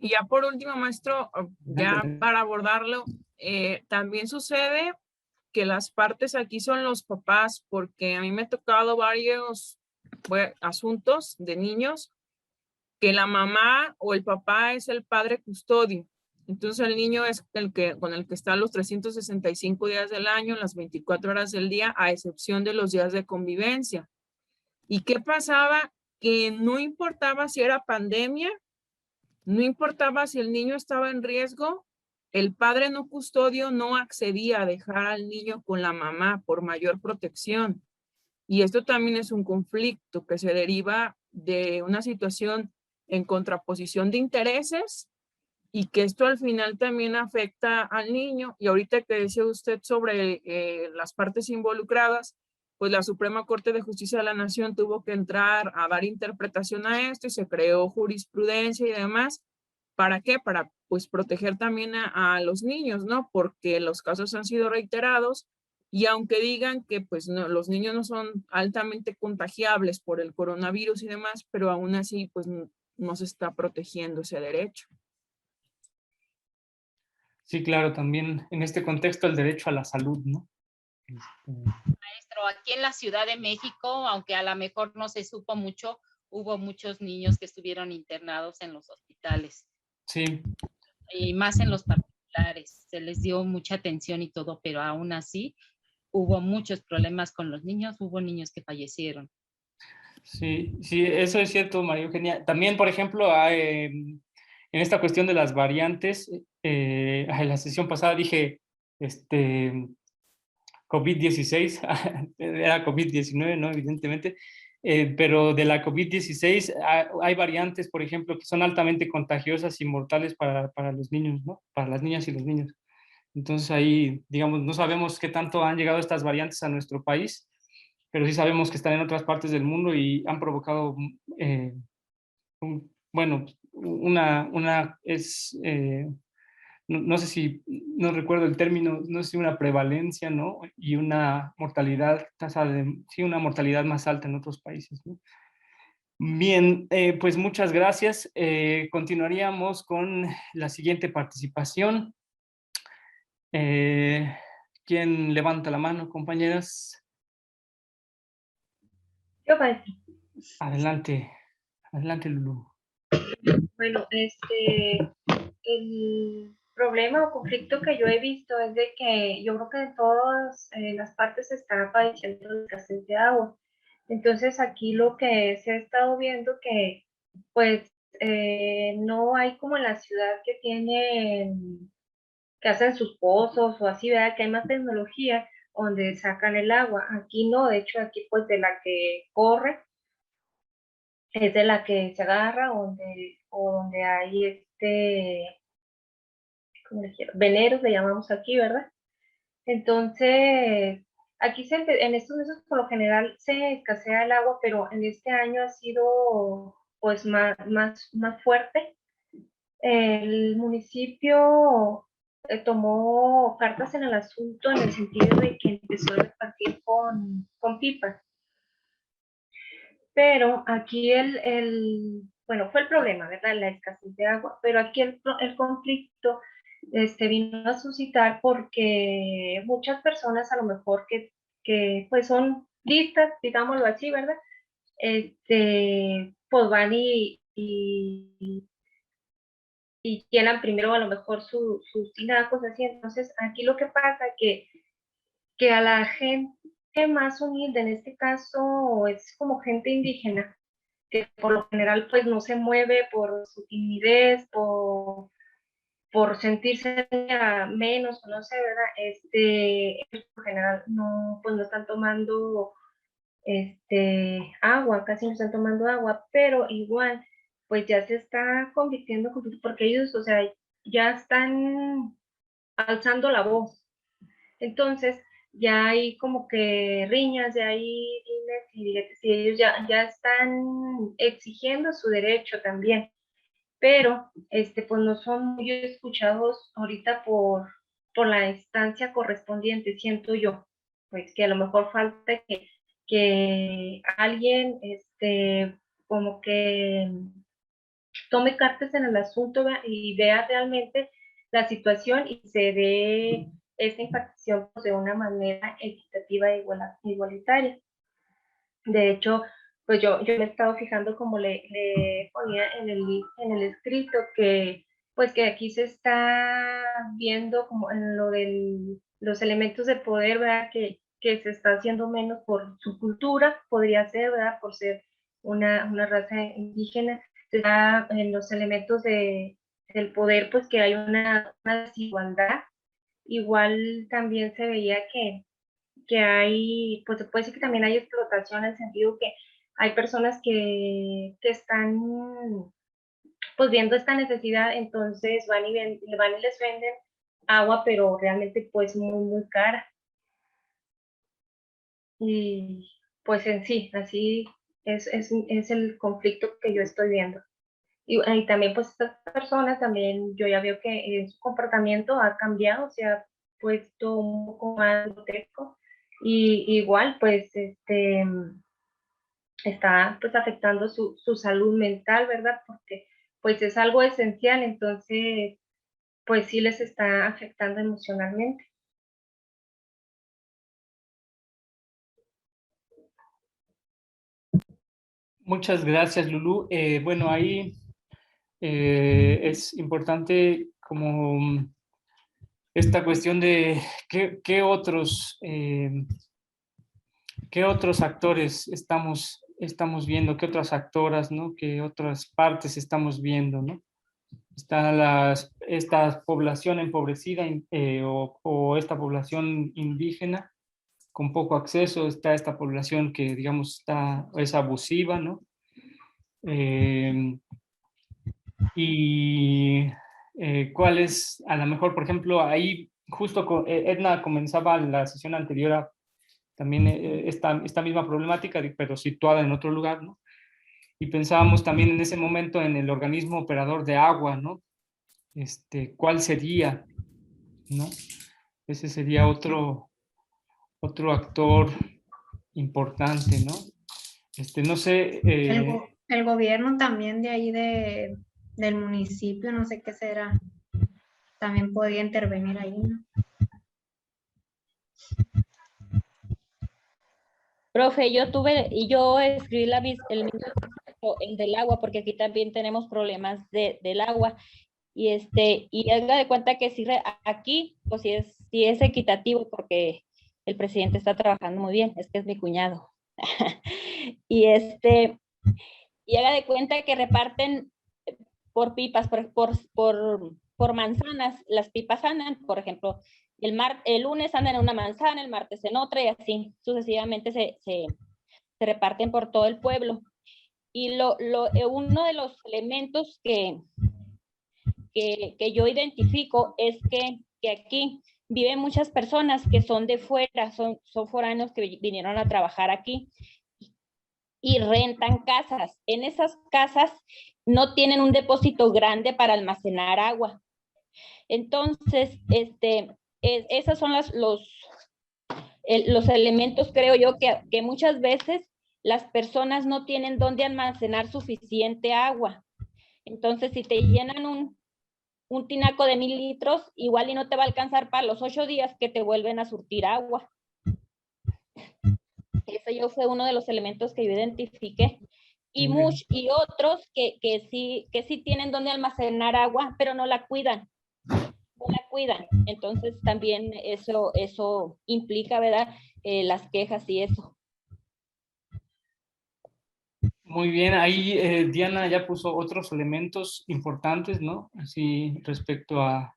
I: Y ya por último, maestro, ya para abordarlo, también sucede que las partes aquí son los papás, porque a mí me ha tocado varios asuntos de niños que la mamá o el papá es el padre custodio. Entonces el niño es con el que está los 365 días del año, las 24 horas del día, a excepción de los días de convivencia. ¿Y qué pasaba? Que no importaba si era pandemia, no importaba si el niño estaba en riesgo, el padre no custodio no accedía a dejar al niño con la mamá por mayor protección. Y esto también es un conflicto que se deriva de una situación en contraposición de intereses y que esto al final también afecta al niño. Y ahorita que decía usted sobre las partes involucradas, pues la Suprema Corte de Justicia de la Nación tuvo que entrar a dar interpretación a esto y se creó jurisprudencia y demás. ¿Para qué? Para pues proteger también a los niños, ¿no? Porque los casos han sido reiterados y aunque digan que pues no, los niños no son altamente contagiables por el coronavirus y demás, pero aún así pues no se está protegiendo ese derecho.
B: Sí, claro, también en este contexto el derecho a la salud, ¿no?
E: Maestro, aquí en la Ciudad de México, aunque a lo mejor no se supo mucho, hubo muchos niños que estuvieron internados en los hospitales.
B: Sí.
E: Y más en los particulares, se les dio mucha atención y todo, pero aún así hubo muchos problemas con los niños, hubo niños que fallecieron.
B: Sí, sí, eso es cierto, María Eugenia. También, por ejemplo, en esta cuestión de las variantes, en la sesión pasada dije, COVID-16, era COVID-19, ¿no? Evidentemente, pero de la COVID-16 hay variantes, por ejemplo, que son altamente contagiosas y mortales para los niños, ¿no? Para las niñas y los niños. Entonces ahí, digamos, no sabemos qué tanto han llegado estas variantes a nuestro país, pero sí sabemos que están en otras partes del mundo y han provocado, bueno, no sé si, no recuerdo el término, no sé si una prevalencia, ¿no? Y una mortalidad, sí, una mortalidad más alta en otros países, ¿no? Bien, pues muchas gracias. Continuaríamos con la siguiente participación. ¿Quién levanta la mano, compañeras?
F: Yo, maestro.
B: Adelante, adelante, Lulu.
F: Bueno, el problema o conflicto que yo he visto es de que yo creo que en todas las partes se está padeciendo de escasez de agua. Entonces aquí lo que se ha estado viendo que pues no hay como en la ciudad que tienen que hacen sus pozos o así, ¿verdad? Que hay más tecnología donde sacan el agua. Aquí no, de hecho aquí pues de la que corre es de la que se agarra o donde hay ¿cómo le quiero? Veneros le llamamos aquí, ¿verdad? Entonces, aquí en estos meses por lo general se escasea el agua, pero en este año ha sido pues más fuerte. El municipio tomó cartas en el asunto en el sentido de que empezó a repartir con pipas. Pero aquí bueno, fue el problema, ¿verdad? La escasez de agua, pero aquí el conflicto vino a suscitar porque muchas personas a lo mejor que pues son listas, digámoslo así, ¿verdad? Pues van y llenan primero a lo mejor sus tinacos, así. Entonces, aquí lo que pasa que a la gente más humilde, en este caso, es como gente indígena, que por lo general pues no se mueve por su timidez, por sentirse menos, no sé, ¿verdad? Por general no, pues no están tomando agua, casi no están tomando agua, pero igual, pues ya se está convirtiendo, porque ellos, o sea, ya están alzando la voz. Entonces, ya hay como que riñas, ya hay dimes y diretes, y ellos ya están exigiendo su derecho también, pero pues no son muy escuchados ahorita por la instancia correspondiente, siento yo, pues que a lo mejor falta que alguien como que tome cartas en el asunto y vea realmente la situación y se dé esta impartición pues, de una manera equitativa e igualitaria. De hecho, pues yo me he estado fijando como le ponía en el escrito que pues que aquí se está viendo como en lo de los elementos de poder, ¿verdad? Que se está haciendo menos por su cultura, podría ser, ¿verdad? Por ser una raza indígena, se está en los elementos del poder, pues que hay una desigualdad. Igual también se veía que hay, pues se puede decir que también hay explotación en el sentido que hay personas que están pues viendo esta necesidad, entonces van y les venden agua, pero realmente pues muy cara. Y pues en sí, así es el conflicto que yo estoy viendo. Y también pues estas personas también, yo ya veo que su comportamiento ha cambiado, se ha puesto un poco más grotesco. Y igual pues está pues afectando su salud mental, ¿verdad? Porque pues es algo esencial, entonces pues sí les está afectando emocionalmente.
B: Muchas gracias, Lulú. Bueno, ahí es importante como esta cuestión de qué otros actores estamos viendo, qué otras actoras, ¿no? Qué otras partes estamos viendo, ¿no? Está esta población empobrecida o esta población indígena con poco acceso, está esta población que, digamos, es abusiva, ¿no? ¿Cuál es, a lo mejor, por ejemplo, ahí, justo Edna comenzaba la sesión anterior también esta misma problemática, pero situada en otro lugar, ¿no? Y pensábamos también en ese momento en el organismo operador de agua, ¿no? ¿Cuál sería, ¿no? Ese sería otro actor importante, ¿no? No sé.
D: El gobierno también de ahí del municipio, no sé qué será, también podría intervenir ahí, ¿no?
J: Profe, yo escribí el mismo texto, el del agua, porque aquí también tenemos problemas del agua. Y haga de cuenta que aquí, pues sí es equitativo, porque el presidente está trabajando muy bien, es que es mi cuñado. y haga de cuenta que reparten por pipas, por manzanas, las pipas andan, por ejemplo, el lunes andan en una manzana, el martes en otra y así sucesivamente se reparten por todo el pueblo. Y uno de los elementos que yo identifico es que aquí viven muchas personas que son de fuera, son foráneos que vinieron a trabajar aquí y rentan casas. En esas casas no tienen un depósito grande para almacenar agua. Entonces, esos son los elementos, creo yo, que muchas veces las personas no tienen dónde almacenar suficiente agua. Entonces, si te llenan un tinaco de 1000 litros, igual y no te va a alcanzar para los 8 días que te vuelven a surtir agua. Ese fue uno de los elementos que yo identifiqué. Y otros que sí tienen donde almacenar agua, pero no la cuidan. No la cuidan. Entonces también eso implica, ¿verdad? Las quejas y eso.
B: Muy bien, ahí Diana ya puso otros elementos importantes, ¿no? Así respecto a...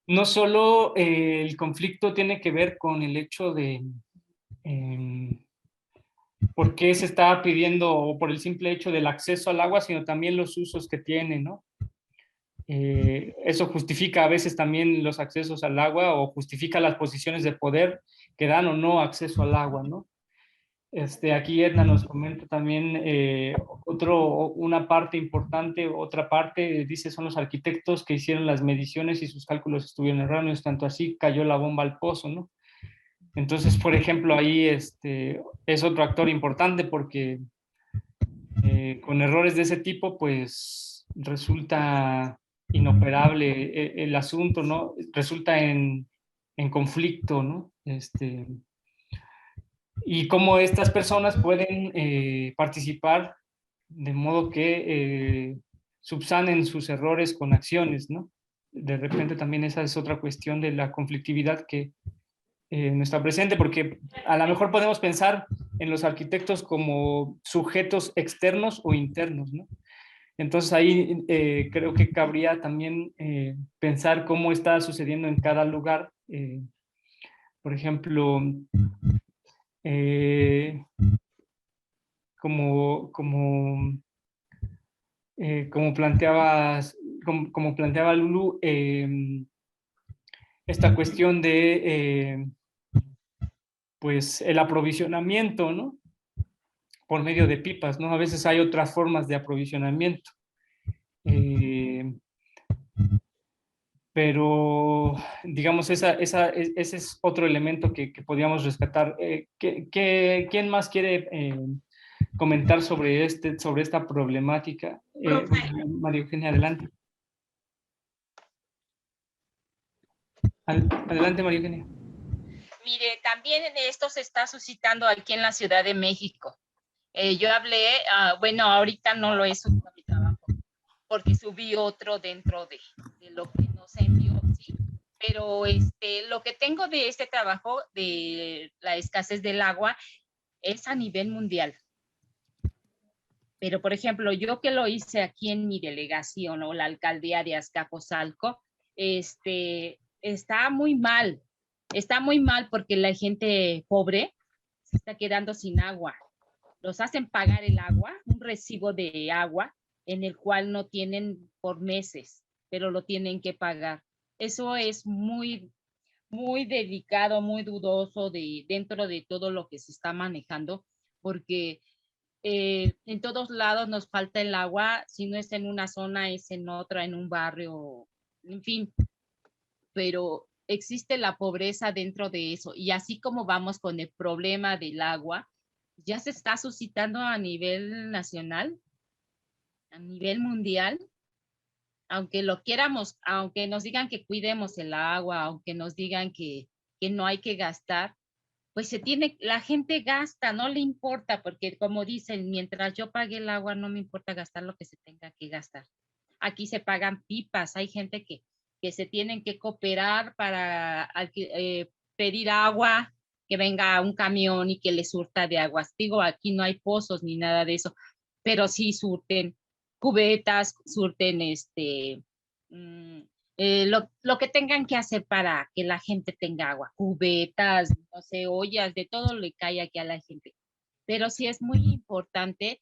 B: No solo el conflicto tiene que ver con el hecho de por qué se está pidiendo, o por el simple hecho del acceso al agua, sino también los usos que tiene, ¿no? Eso justifica a veces también los accesos al agua o justifica las posiciones de poder que dan o no acceso al agua, ¿no? Aquí Edna nos comenta también una parte importante, otra parte, dice, son los arquitectos que hicieron las mediciones y sus cálculos estuvieron erróneos, tanto así cayó la bomba al pozo, ¿no? Entonces, por ejemplo, ahí es otro actor importante porque con errores de ese tipo, pues resulta inoperable el asunto, ¿no? Resulta en conflicto, ¿no? Y cómo estas personas pueden participar de modo que subsanen sus errores con acciones, ¿no? De repente también esa es otra cuestión de la conflictividad que no está presente, porque a lo mejor podemos pensar en los arquitectos como sujetos externos o internos, ¿no? Entonces ahí creo que cabría también pensar cómo está sucediendo en cada lugar. Por ejemplo, como planteaba Lulu, esta cuestión de pues el aprovisionamiento, ¿no? Por medio de pipas, ¿no? A veces hay otras formas de aprovisionamiento. Pero, digamos, ese es otro elemento que podríamos rescatar. ¿Quién más quiere comentar sobre esta problemática? María Eugenia, adelante. Adelante, María Eugenia.
E: Mire, también esto se está suscitando aquí en la Ciudad de México. Yo hablé, bueno, ahorita no lo he subido a mi trabajo, porque subí otro dentro de lo que nos envió, ¿sí? Pero lo que tengo de este trabajo, de la escasez del agua, es a nivel mundial. Pero, por ejemplo, yo que lo hice aquí en mi delegación o la alcaldía de Azcapotzalco, está muy mal. Está muy mal porque la gente pobre se está quedando sin agua. Los hacen pagar el agua, un recibo de agua, en el cual no tienen por meses, pero lo tienen que pagar. Eso es muy, muy delicado, muy dudoso dentro de todo lo que se está manejando, porque en todos lados nos falta el agua, si no es en una zona, es en otra, en un barrio, en fin, pero existe la pobreza dentro de eso, y así como vamos con el problema del agua, ya se está suscitando a nivel nacional, a nivel mundial, aunque lo quieramos, aunque nos digan que cuidemos el agua, aunque nos digan que no hay que gastar, pues la gente gasta, no le importa, porque como dicen, mientras yo pague el agua, no me importa gastar lo que se tenga que gastar. Aquí se pagan pipas, hay gente que se tienen que cooperar para pedir agua, que venga un camión y que le surta de aguas. Digo, aquí no hay pozos ni nada de eso, pero sí surten cubetas, surten lo que tengan que hacer para que la gente tenga agua, cubetas, no sé, ollas, de todo le cae aquí a la gente. Pero sí es muy importante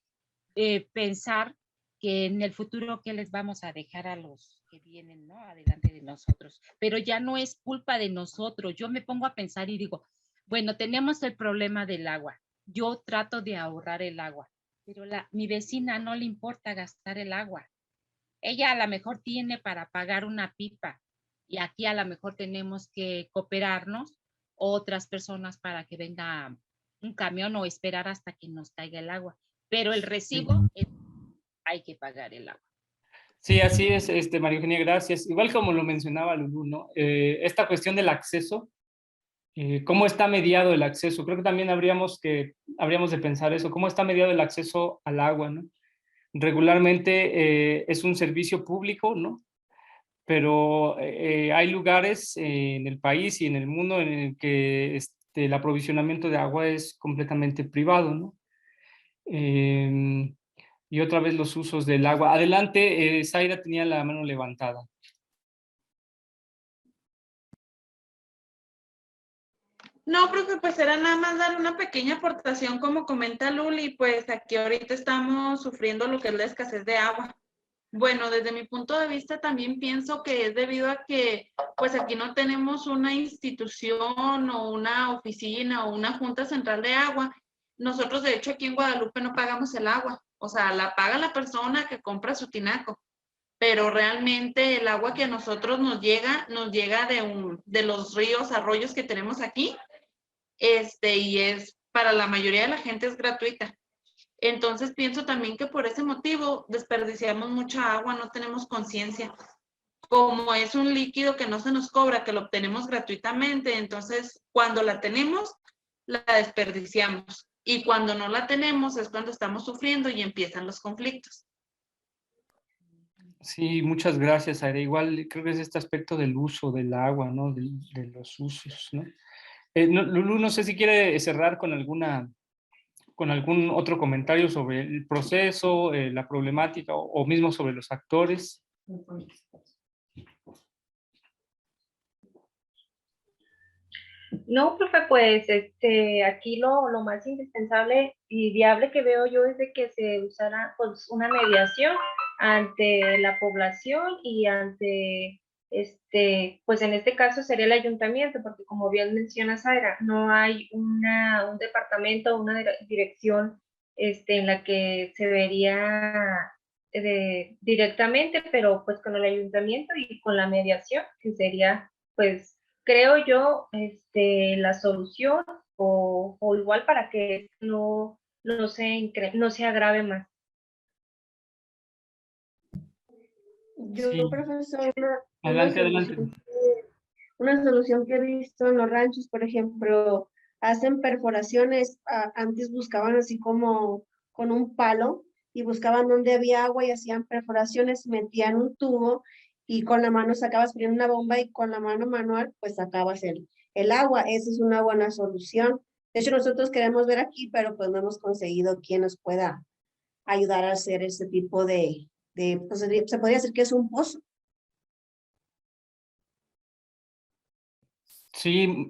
E: pensar que en el futuro qué les vamos a dejar a los que vienen, ¿no? Adelante de nosotros. Pero ya no es culpa de nosotros. Yo me pongo a pensar y digo, bueno, tenemos el problema del agua. Yo trato de ahorrar el agua, pero mi vecina no le importa gastar el agua. Ella a lo mejor tiene para pagar una pipa y aquí a lo mejor tenemos que cooperarnos otras personas para que venga un camión o esperar hasta que nos caiga el agua. Pero el recibo hay que pagar el agua.
B: Sí, así es, María Eugenia, gracias. Igual como lo mencionaba Lulú, ¿no? Esta cuestión del acceso, ¿cómo está mediado el acceso? Creo que también habríamos de pensar eso, ¿cómo está mediado el acceso al agua, ¿no? Regularmente es un servicio público, ¿no? Pero hay lugares en el país y en el mundo en el que el aprovisionamiento de agua es completamente privado, ¿no? Y otra vez los usos del agua. Adelante, Zaira tenía la mano levantada.
C: No, profe, pues era nada más dar una pequeña aportación, como comenta Luli, pues aquí ahorita estamos sufriendo lo que es la escasez de agua. Bueno, desde mi punto de vista también pienso que es debido a que pues aquí no tenemos una institución o una oficina o una junta central de agua. Nosotros de hecho aquí en Guadalupe no pagamos el agua, o sea, la paga la persona que compra su tinaco, pero realmente el agua que a nosotros nos llega de los ríos, arroyos que tenemos aquí, y es para la mayoría de la gente es gratuita. Entonces pienso también que por ese motivo desperdiciamos mucha agua, no tenemos conciencia. Como es un líquido que no se nos cobra, que lo obtenemos gratuitamente, entonces cuando la tenemos, la desperdiciamos. Y cuando no la tenemos es cuando estamos sufriendo y empiezan los conflictos.
B: Sí, muchas gracias, Zaira. Igual creo que es este aspecto del uso del agua, ¿no? De los usos, ¿no? Lulú, no sé si quiere cerrar con algún otro comentario sobre el proceso, la problemática o mismo sobre los actores.
F: No, profe, pues aquí lo más indispensable y viable que veo yo es de que se usara pues una mediación ante la población y ante pues en este caso sería el ayuntamiento, porque como bien menciona Zaira, no hay un departamento, una dirección en la que se vería directamente, pero pues con el ayuntamiento y con la mediación, que sería pues creo yo, la solución o igual para que no se agrave más.
K: Yo,
B: Sí.
K: profesor,
B: Adelante.
K: una solución que he visto en los ranchos, por ejemplo, hacen perforaciones, antes buscaban así como con un palo y buscaban donde había agua y hacían perforaciones, metían un tubo y con la mano sacabas primero una bomba y con la mano manual pues sacabas el agua. Esa es una buena solución. De hecho, nosotros queremos ver aquí, pero pues no hemos conseguido quien nos pueda ayudar a hacer ese tipo pues, se podría decir que es un pozo.
B: Sí,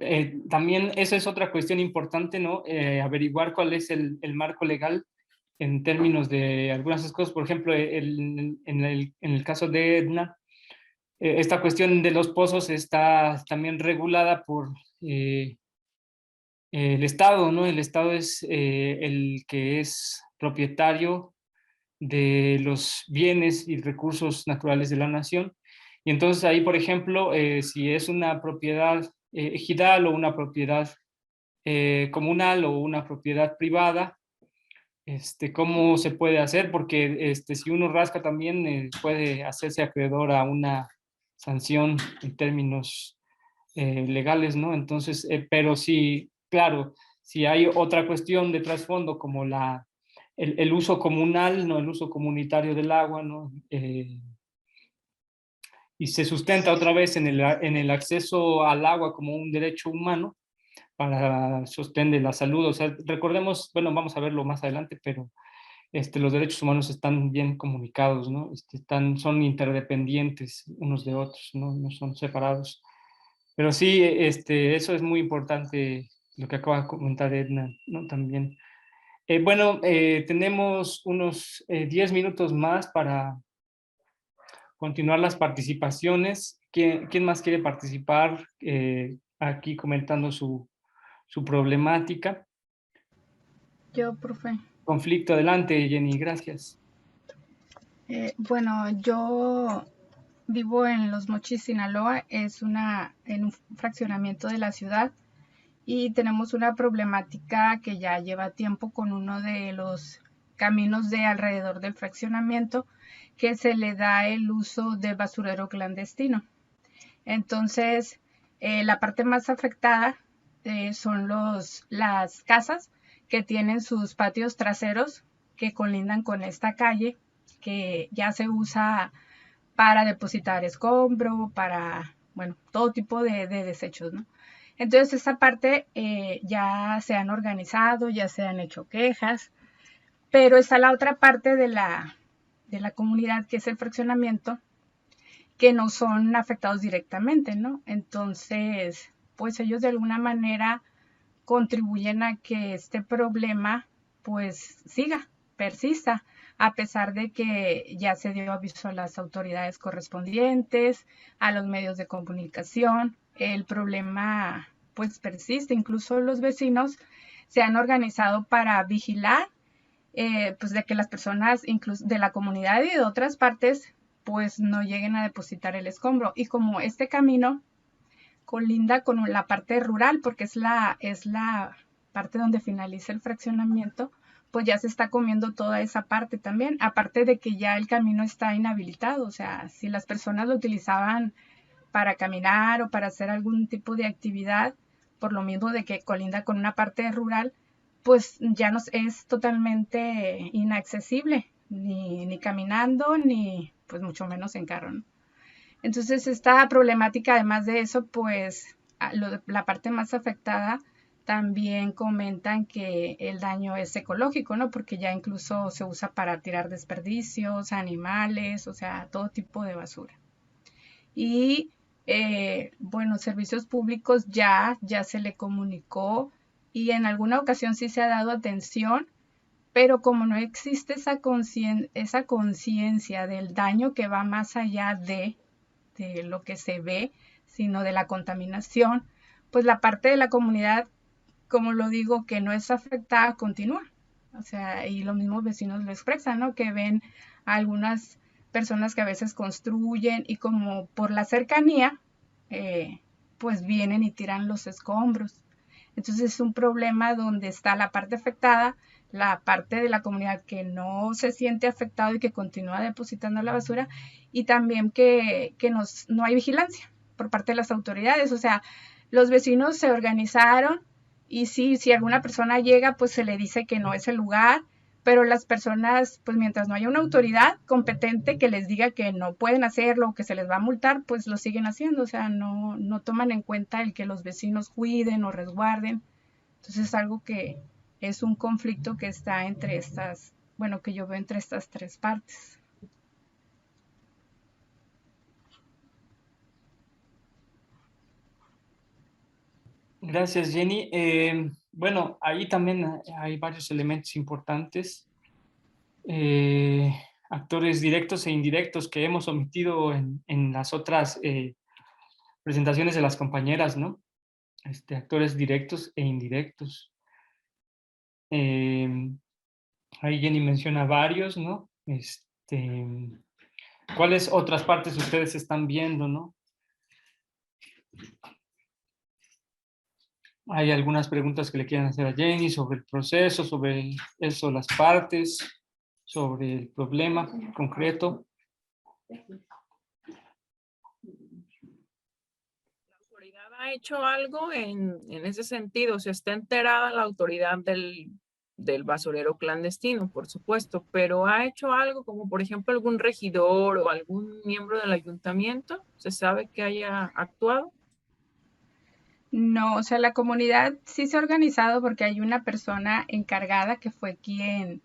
B: también esa es otra cuestión importante, ¿no? Averiguar cuál es el marco legal en términos de algunas cosas. Por ejemplo, en el caso de Edna, esta cuestión de los pozos está también regulada por el Estado, ¿no? El Estado es el que es propietario de los bienes y recursos naturales de la nación. Y entonces ahí, por ejemplo, si es una propiedad ejidal o una propiedad comunal o una propiedad privada, ¿cómo se puede hacer? Porque si uno rasca también puede hacerse acreedor a una sanción en términos legales, ¿no? Entonces, pero sí, claro, si hay otra cuestión de trasfondo como el uso comunal, ¿no? El uso comunitario del agua, ¿no? Y se sustenta otra vez en el acceso al agua como un derecho humano para sostén de la salud. O sea, recordemos, bueno, vamos a verlo más adelante, pero los derechos humanos están bien comunicados, ¿no? Son interdependientes unos de otros, ¿no? No son separados. Pero sí, eso es muy importante, lo que acaba de comentar Edna, ¿no? También. Bueno, tenemos unos 10 minutos más para continuar las participaciones. ¿Quién más quiere participar aquí comentando su problemática?
L: Yo, profe.
B: Conflicto, adelante, Jenny, gracias.
L: Bueno, yo vivo en Los Mochis, Sinaloa, en un fraccionamiento de la ciudad, y tenemos una problemática que ya lleva tiempo con uno de los caminos de alrededor del fraccionamiento, que se le da el uso de basurero clandestino. Entonces, la parte más afectada son las casas que tienen sus patios traseros que colindan con esta calle, que ya se usa para depositar escombro, para, bueno, todo tipo de desechos, ¿no? Entonces, esta parte ya se han organizado, ya se han hecho quejas, pero está la otra parte de la comunidad, que es el fraccionamiento, que no son afectados directamente, ¿no? Entonces, pues ellos de alguna manera contribuyen a que este problema pues persista, a pesar de que ya se dio aviso a las autoridades correspondientes, a los medios de comunicación. El problema pues persiste. Incluso los vecinos se han organizado para vigilar pues de que las personas incluso de la comunidad y de otras partes pues no lleguen a depositar el escombro. Y como este camino colinda con la parte rural, porque es la parte donde finaliza el fraccionamiento, pues ya se está comiendo toda esa parte también, aparte de que ya el camino está inhabilitado. O sea, si las personas lo utilizaban para caminar o para hacer algún tipo de actividad, por lo mismo de que colinda con una parte rural, pues ya no es totalmente inaccesible, ni caminando, ni pues mucho menos en carro, ¿no? Entonces, esta problemática, además de eso, pues la parte más afectada también comentan que el daño es ecológico, ¿no? Porque ya incluso se usa para tirar desperdicios, animales, o sea, todo tipo de basura. Y bueno, servicios públicos ya se le comunicó, y en alguna ocasión sí se ha dado atención, pero como no existe esa conciencia del daño que va más allá de lo que se ve, sino de la contaminación, pues la parte de la comunidad, como lo digo, que no es afectada, continúa. O sea, y los mismos vecinos lo expresan, ¿no? Que ven a algunas personas que a veces construyen, y como por la cercanía, pues vienen y tiran los escombros. Entonces es un problema donde está la parte afectada, la parte de la comunidad que no se siente afectado y que continúa depositando la basura, y también que no hay vigilancia por parte de las autoridades. O sea, los vecinos se organizaron, y si alguna persona llega, pues se le dice que no es el lugar, pero las personas, pues mientras no haya una autoridad competente que les diga que no pueden hacerlo o que se les va a multar, pues lo siguen haciendo. O sea, no toman en cuenta el que los vecinos cuiden o resguarden. Entonces es algo que es un conflicto que está entre que yo veo entre estas tres partes.
B: Gracias, Jenny. Bueno, ahí también hay varios elementos importantes. Actores directos e indirectos que hemos omitido en las otras presentaciones de las compañeras, ¿no? Actores directos e indirectos. Ahí Jenny menciona varios, ¿no? ¿Cuáles otras partes ustedes están viendo, no? Hay algunas preguntas que le quieren hacer a Jenny sobre el proceso, sobre eso, las partes, sobre el problema concreto.
I: ¿La autoridad ha hecho algo en ese sentido? O sea, está enterada la autoridad del basurero clandestino, por supuesto, pero ¿ha hecho algo como, por ejemplo, algún regidor o algún miembro del ayuntamiento? ¿Se sabe que haya actuado?
L: No, o sea, la comunidad sí se ha organizado, porque hay una persona encargada que fue quien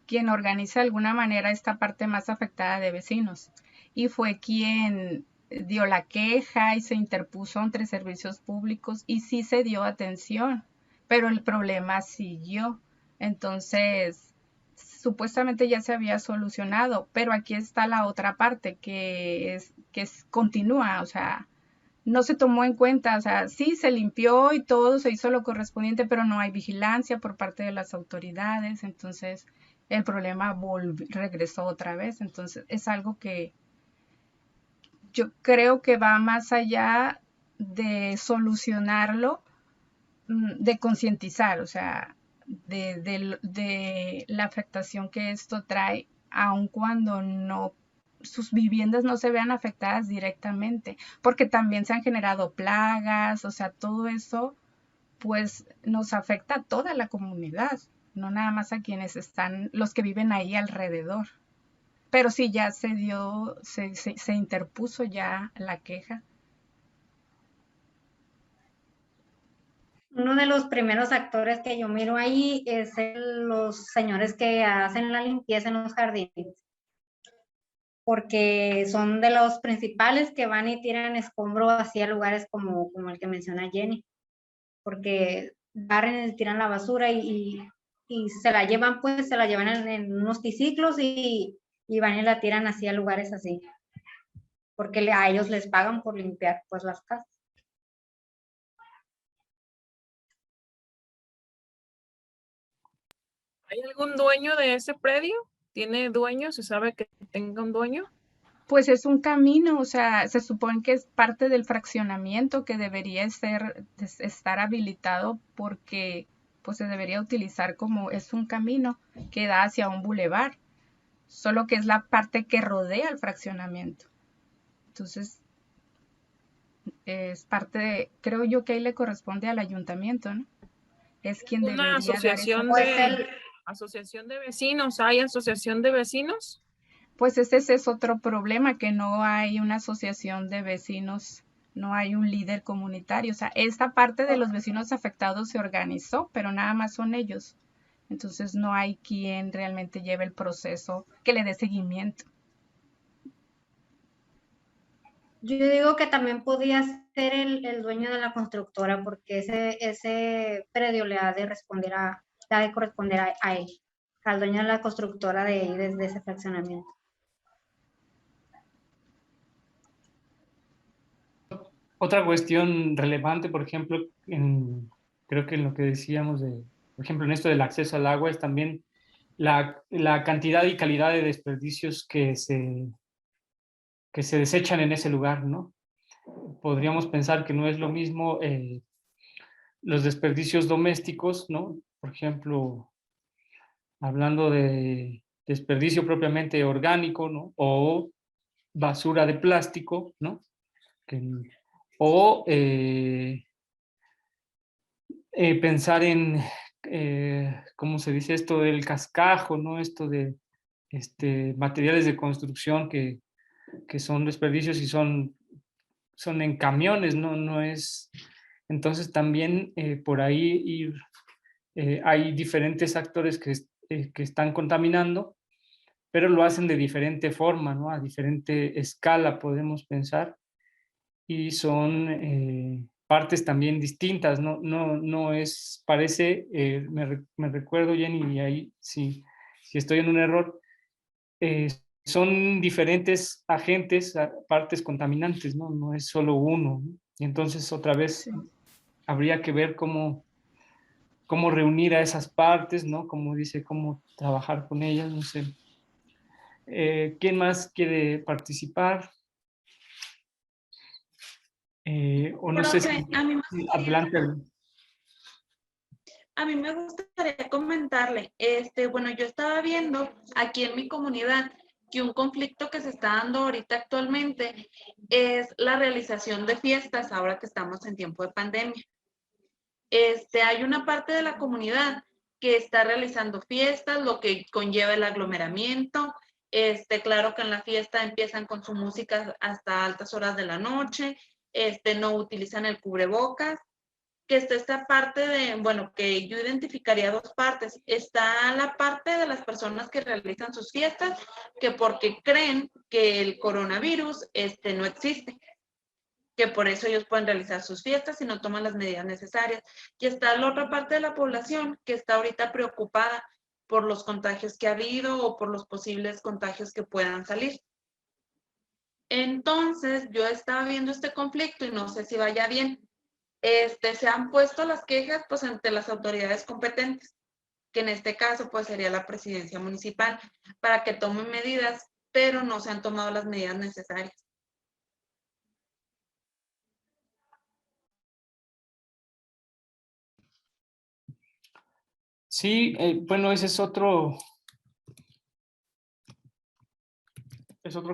L: quien organiza de alguna manera esta parte más afectada de vecinos y fue quien dio la queja y se interpuso entre servicios públicos y sí se dio atención, pero el problema siguió. Entonces, supuestamente ya se había solucionado, pero aquí está la otra parte que continúa, o sea, no se tomó en cuenta, o sea, sí se limpió y todo, se hizo lo correspondiente, pero no hay vigilancia por parte de las autoridades, entonces el problema regresó otra vez, entonces es algo que yo creo que va más allá de solucionarlo, de concientizar, o sea, de la afectación que esto trae, aun cuando no sus viviendas no se vean afectadas directamente, porque también se han generado plagas, o sea, todo eso pues nos afecta a toda la comunidad, no nada más a quienes están, los que viven ahí alrededor. Pero sí, ya se dio, se interpuso ya la queja.
D: Uno de los primeros actores que yo miro ahí es los señores que hacen la limpieza en los jardines, porque son de los principales que van y tiran escombro hacia lugares como el que menciona Jenny, porque barren y tiran la basura y se la llevan, pues se la llevan en unos triciclos y van y la tiran hacia lugares así, porque a ellos les pagan por limpiar pues las casas.
I: ¿Hay algún dueño de ese predio? ¿Tiene dueño? ¿Se sabe que tenga un dueño?
L: Pues es un camino, o sea, se supone que es parte del fraccionamiento que debería estar habilitado porque pues se debería utilizar como es un camino que da hacia un bulevar, solo que es la parte que rodea el fraccionamiento. Entonces, es parte de, creo yo que ahí le corresponde al ayuntamiento, ¿no? Es quien
I: Una
L: debería
I: asociación
L: dar esa...
I: asociación de vecinos. ¿Hay asociación de vecinos?
L: Pues ese es otro problema, que no hay una asociación de vecinos, no hay un líder comunitario. O sea, esta parte de los vecinos afectados se organizó, pero nada más son ellos. Entonces no hay quien realmente lleve el proceso, que le dé seguimiento.
D: Yo digo que también podía ser el dueño de la constructora, porque ese predio le ha de corresponder a él, al dueño de la constructora de ahí, desde ese fraccionamiento.
B: Otra cuestión relevante, por ejemplo, creo que en lo que decíamos por ejemplo, en esto del acceso al agua, es también la cantidad y calidad de desperdicios que se desechan en ese lugar, ¿no? Podríamos pensar que no es lo mismo los desperdicios domésticos, ¿no? Por ejemplo, hablando de desperdicio propiamente orgánico, ¿no? O basura de plástico, ¿no? O pensar en, ¿cómo se dice esto? Del cascajo, ¿no? Esto de materiales de construcción que son desperdicios y son en camiones, ¿no? No es... Entonces también por ahí hay diferentes actores que están contaminando, pero lo hacen de diferente forma, ¿no? A diferente escala podemos pensar, y son partes también distintas, no es, parece, me recuerdo, Jenny, y ahí si estoy en un error, son diferentes agentes, partes contaminantes, no es solo uno, ¿no? Y entonces otra vez habría que ver cómo reunir a esas partes, ¿no? Como dice, cómo trabajar con ellas, no sé. ¿Quién más quiere participar? O no sé si...
M: A mí
B: Adelante.
M: A mí me gustaría comentarle, bueno, yo estaba viendo aquí en mi comunidad que un conflicto que se está dando ahorita actualmente es la realización de fiestas ahora que estamos en tiempo de pandemia. Hay una parte de la comunidad que está realizando fiestas, lo que conlleva el aglomeramiento. Claro que en la fiesta empiezan con su música hasta altas horas de la noche, no utilizan el cubrebocas. que está esta parte de, bueno, que yo identificaría dos partes. Está la parte de las personas que realizan sus fiestas, que porque creen que el coronavirus no existe, que por eso ellos pueden realizar sus fiestas y no toman las medidas necesarias. Y está la otra parte de la población que está ahorita preocupada por los contagios que ha habido o por los posibles contagios que puedan salir. Entonces, yo estaba viendo este conflicto y no sé si vaya bien. Se han puesto las quejas pues ante las autoridades competentes, que en este caso pues sería la presidencia municipal, para que tomen medidas, pero no se han tomado las medidas necesarias.
B: Sí, bueno, ese es otro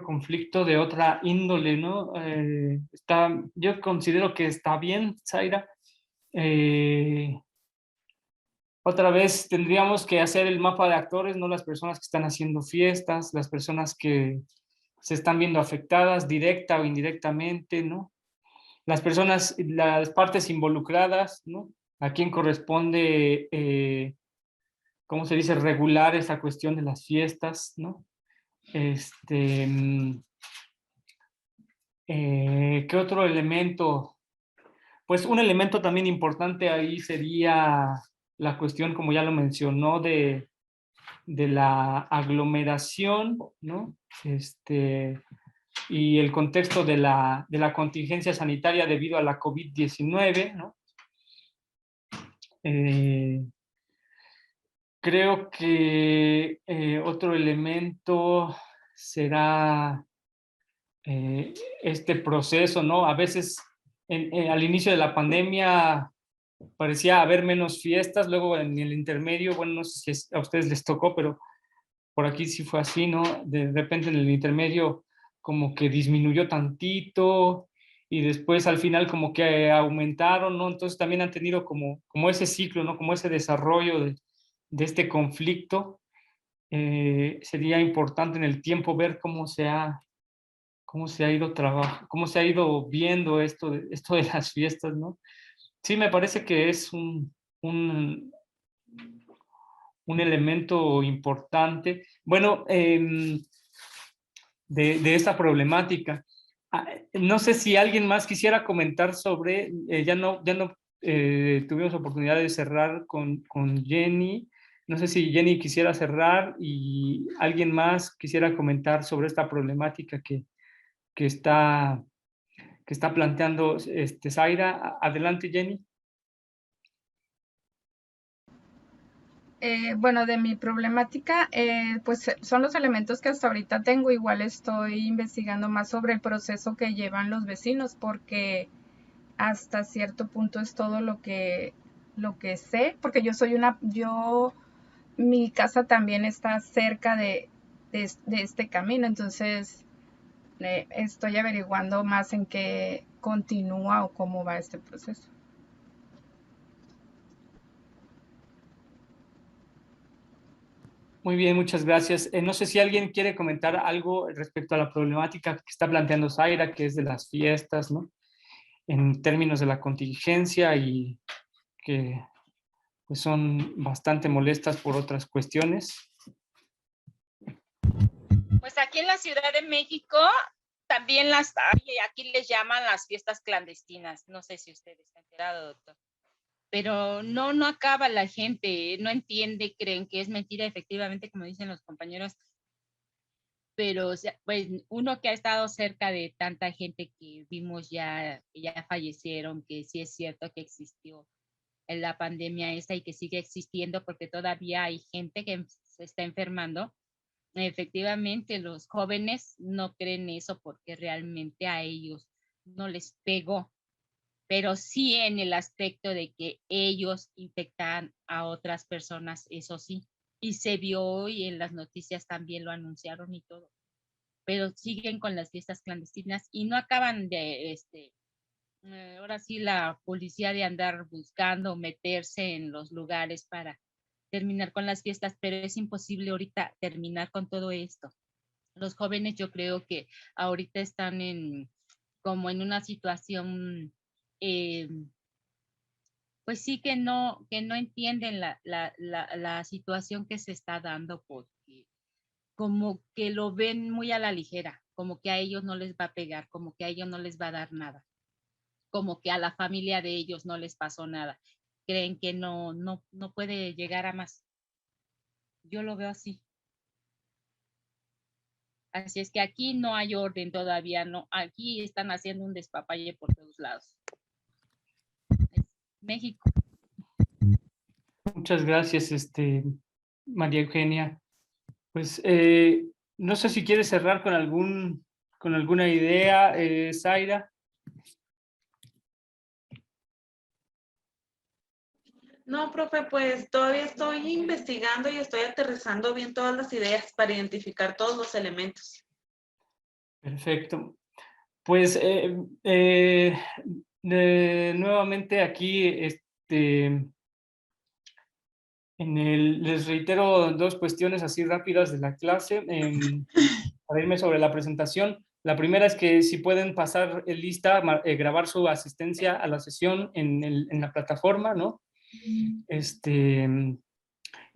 B: conflicto de otra índole, ¿no? Yo considero que está bien, Zaira. Otra vez tendríamos que hacer el mapa de actores, no las personas que están haciendo fiestas, las personas que se están viendo afectadas directa o indirectamente, ¿no? Las personas, las partes involucradas, ¿no? A quién corresponde, ¿cómo se dice? Regular esa cuestión de las fiestas, ¿no? ¿Qué otro elemento? Pues un elemento también importante ahí sería la cuestión, como ya lo mencionó, de la aglomeración, ¿no? Y el contexto de la contingencia sanitaria debido a la COVID-19, ¿no? Creo que otro elemento será este proceso, ¿no? A veces al inicio de la pandemia parecía haber menos fiestas, luego en el intermedio, bueno, no sé si a ustedes les tocó, pero por aquí sí fue así, ¿no? De repente en el intermedio como que disminuyó tantito y después al final como que aumentaron, ¿no? Entonces también han tenido como ese ciclo, ¿no? Como ese desarrollo de este conflicto. Sería importante en el tiempo ver cómo se ha ido cómo se ha ido viendo esto de las fiestas, ¿no? Sí, me parece que es un elemento importante. Bueno, de esta problemática. No sé si alguien más quisiera comentar sobre, ya no tuvimos oportunidad de cerrar con Jenny. No sé si Jenny quisiera cerrar y alguien más quisiera comentar sobre esta problemática que está planteando Zaira. Adelante, Jenny.
L: Bueno, de mi problemática, pues son los elementos que hasta ahorita tengo. Igual estoy investigando más sobre el proceso que llevan los vecinos, porque hasta cierto punto es todo lo que sé, porque mi casa también está cerca de este camino, entonces estoy averiguando más en qué continúa o cómo va este proceso.
B: Muy bien, muchas gracias. No sé si alguien quiere comentar algo respecto a la problemática que está planteando Zaira, que es de las fiestas, ¿no? En términos de la contingencia y que pues, son bastante molestas por otras cuestiones.
E: Pues aquí en la Ciudad de México también las hay, aquí les llaman las fiestas clandestinas. No sé si usted está enterado, doctor. Pero no acaba la gente, no entiende, creen que es mentira, efectivamente, como dicen los compañeros. Pero o sea, pues uno que ha estado cerca de tanta gente que vimos ya fallecieron, que sí es cierto que existió en la pandemia esta y que sigue existiendo porque todavía hay gente que se está enfermando. Efectivamente, los jóvenes no creen eso porque realmente a ellos no les pegó, pero sí en el aspecto de que ellos infectan a otras personas, eso sí. Y se vio hoy en las noticias también lo anunciaron y todo. Pero siguen con las fiestas clandestinas y no acaban de, ahora sí la policía de andar buscando meterse en los lugares para terminar con las fiestas, pero es imposible ahorita terminar con todo esto. Los jóvenes yo creo que ahorita están como en una situación pues sí que no entienden la situación que se está dando, porque como que lo ven muy a la ligera, como que a ellos no les va a pegar, como que a ellos no les va a dar nada, como que a la familia de ellos no les pasó nada. Creen que no puede llegar a más. Yo lo veo así. Así es que aquí no hay orden todavía, no. Aquí están haciendo un despapalle por todos lados. Es México.
B: Muchas gracias, María Eugenia. Pues no sé si quieres cerrar con alguna idea, Zaira.
M: No, profe, pues todavía estoy investigando y estoy aterrizando bien todas las ideas para identificar todos los elementos.
B: Perfecto. Pues nuevamente aquí, les reitero dos cuestiones así rápidas de la clase para irme sobre la presentación. La primera es que si pueden pasar lista, grabar su asistencia a la sesión en la plataforma, ¿no? Y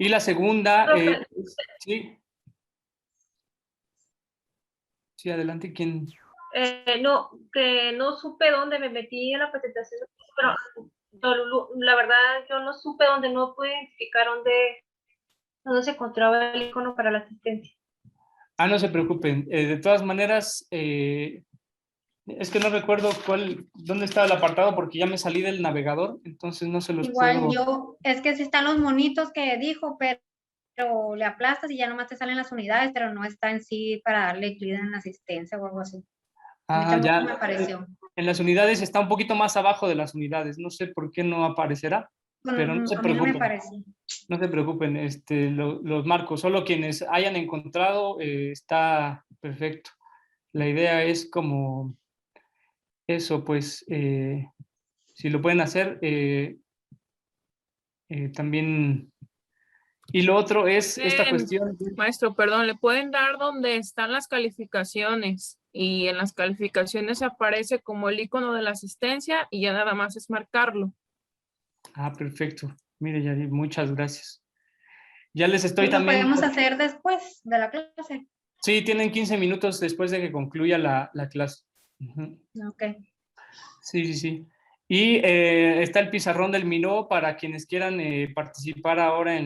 B: la segunda, sí. Sí, adelante, ¿quién?
F: No, que no supe dónde me metí en la presentación, pero la verdad yo no supe dónde, no pude identificar dónde se encontraba el icono para la asistencia.
B: Ah, no se preocupen. De todas maneras, es que no recuerdo dónde estaba el apartado porque ya me salí del navegador, entonces no se los
D: Igual
B: puedo.
D: yo, es que sí están los monitos que dijo, pero le aplastas y ya nomás te salen las unidades, pero no está en sí para darle clic en la asistencia o algo así.
B: Ah, ya.
D: Me apareció.
B: En las unidades está un poquito más abajo de las unidades. No sé por qué no aparecerá, pero no se
D: A mí no me
B: preocupen.
D: apareció.
B: No se preocupen, los marco. Solo quienes hayan encontrado está perfecto. La idea es como eso, pues, si lo pueden hacer, también. Y lo otro es esta cuestión.
I: Maestro, perdón, ¿le pueden dar donde están las calificaciones? Y en las calificaciones aparece como el icono de la asistencia y ya nada más es marcarlo.
B: Ah, perfecto. Mire, Yari, muchas gracias. Ya les estoy
D: ¿Lo
B: también.
D: podemos hacer después de la clase?
B: Sí, tienen 15 minutos después de que concluya la clase.
D: Ok.
B: Sí, sí, sí. Y está el pizarrón del Minó para quienes quieran participar ahora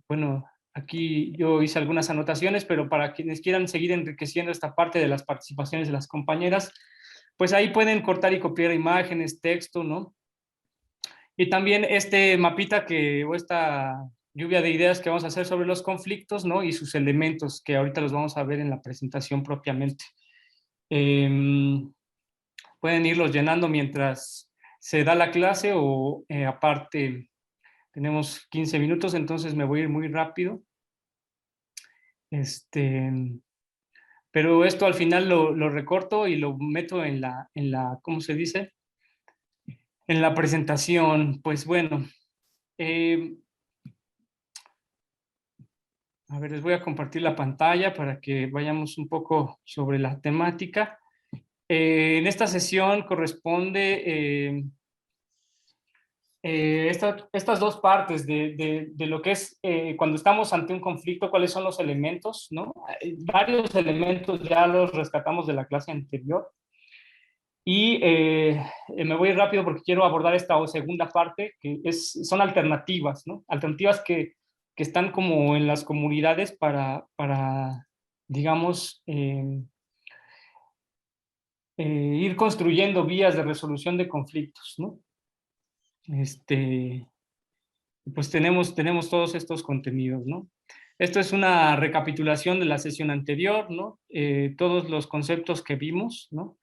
B: bueno, aquí yo hice algunas anotaciones, pero para quienes quieran seguir enriqueciendo esta parte de las participaciones de las compañeras, pues ahí pueden cortar y copiar imágenes, texto, ¿no? Y también este mapita o esta lluvia de ideas que vamos a hacer sobre los conflictos, ¿no? Y sus elementos, que ahorita los vamos a ver en la presentación propiamente. Pueden irlos llenando mientras se da la clase o aparte tenemos 15 minutos, entonces me voy a ir muy rápido. Pero esto al final lo recorto y lo meto en la, ¿cómo se dice? En la presentación. Pues bueno, a ver, les voy a compartir la pantalla para que vayamos un poco sobre la temática. En esta sesión corresponde estas dos partes de lo que es cuando estamos ante un conflicto, cuáles son los elementos, ¿no? Varios elementos ya los rescatamos de la clase anterior. Y me voy rápido porque quiero abordar esta segunda parte, que son alternativas, ¿no? Alternativas que están como en las comunidades para digamos, ir construyendo vías de resolución de conflictos, ¿no? Pues tenemos todos estos contenidos, ¿no? Esto es una recapitulación de la sesión anterior, ¿no? Todos los conceptos que vimos, ¿no?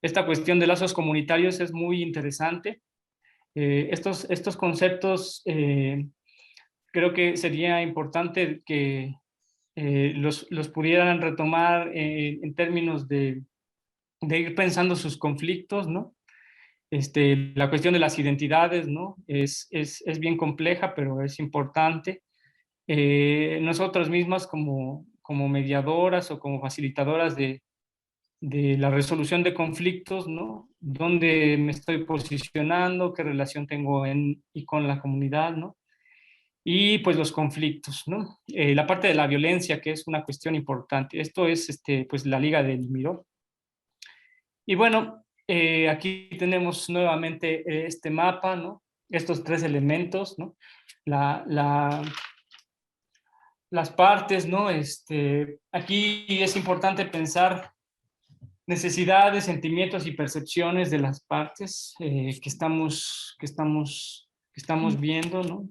B: Esta cuestión de lazos comunitarios es muy interesante. Estos conceptos creo que sería importante que los pudieran retomar en términos de ir pensando sus conflictos, ¿no? La cuestión de las identidades, ¿no? Es bien compleja, pero es importante. Nosotros mismas como mediadoras o como facilitadoras de de la resolución de conflictos, ¿no? Dónde me estoy posicionando, qué relación tengo en y con la comunidad, ¿no? Y pues los conflictos, ¿no? La parte de la violencia, que es una cuestión importante. Esto es pues la Liga del Miró. Y bueno, aquí tenemos nuevamente este mapa, ¿no? Estos tres elementos, ¿no? Las partes, ¿no? Aquí es importante pensar necesidades, sentimientos y percepciones de las partes que estamos viendo, ¿no?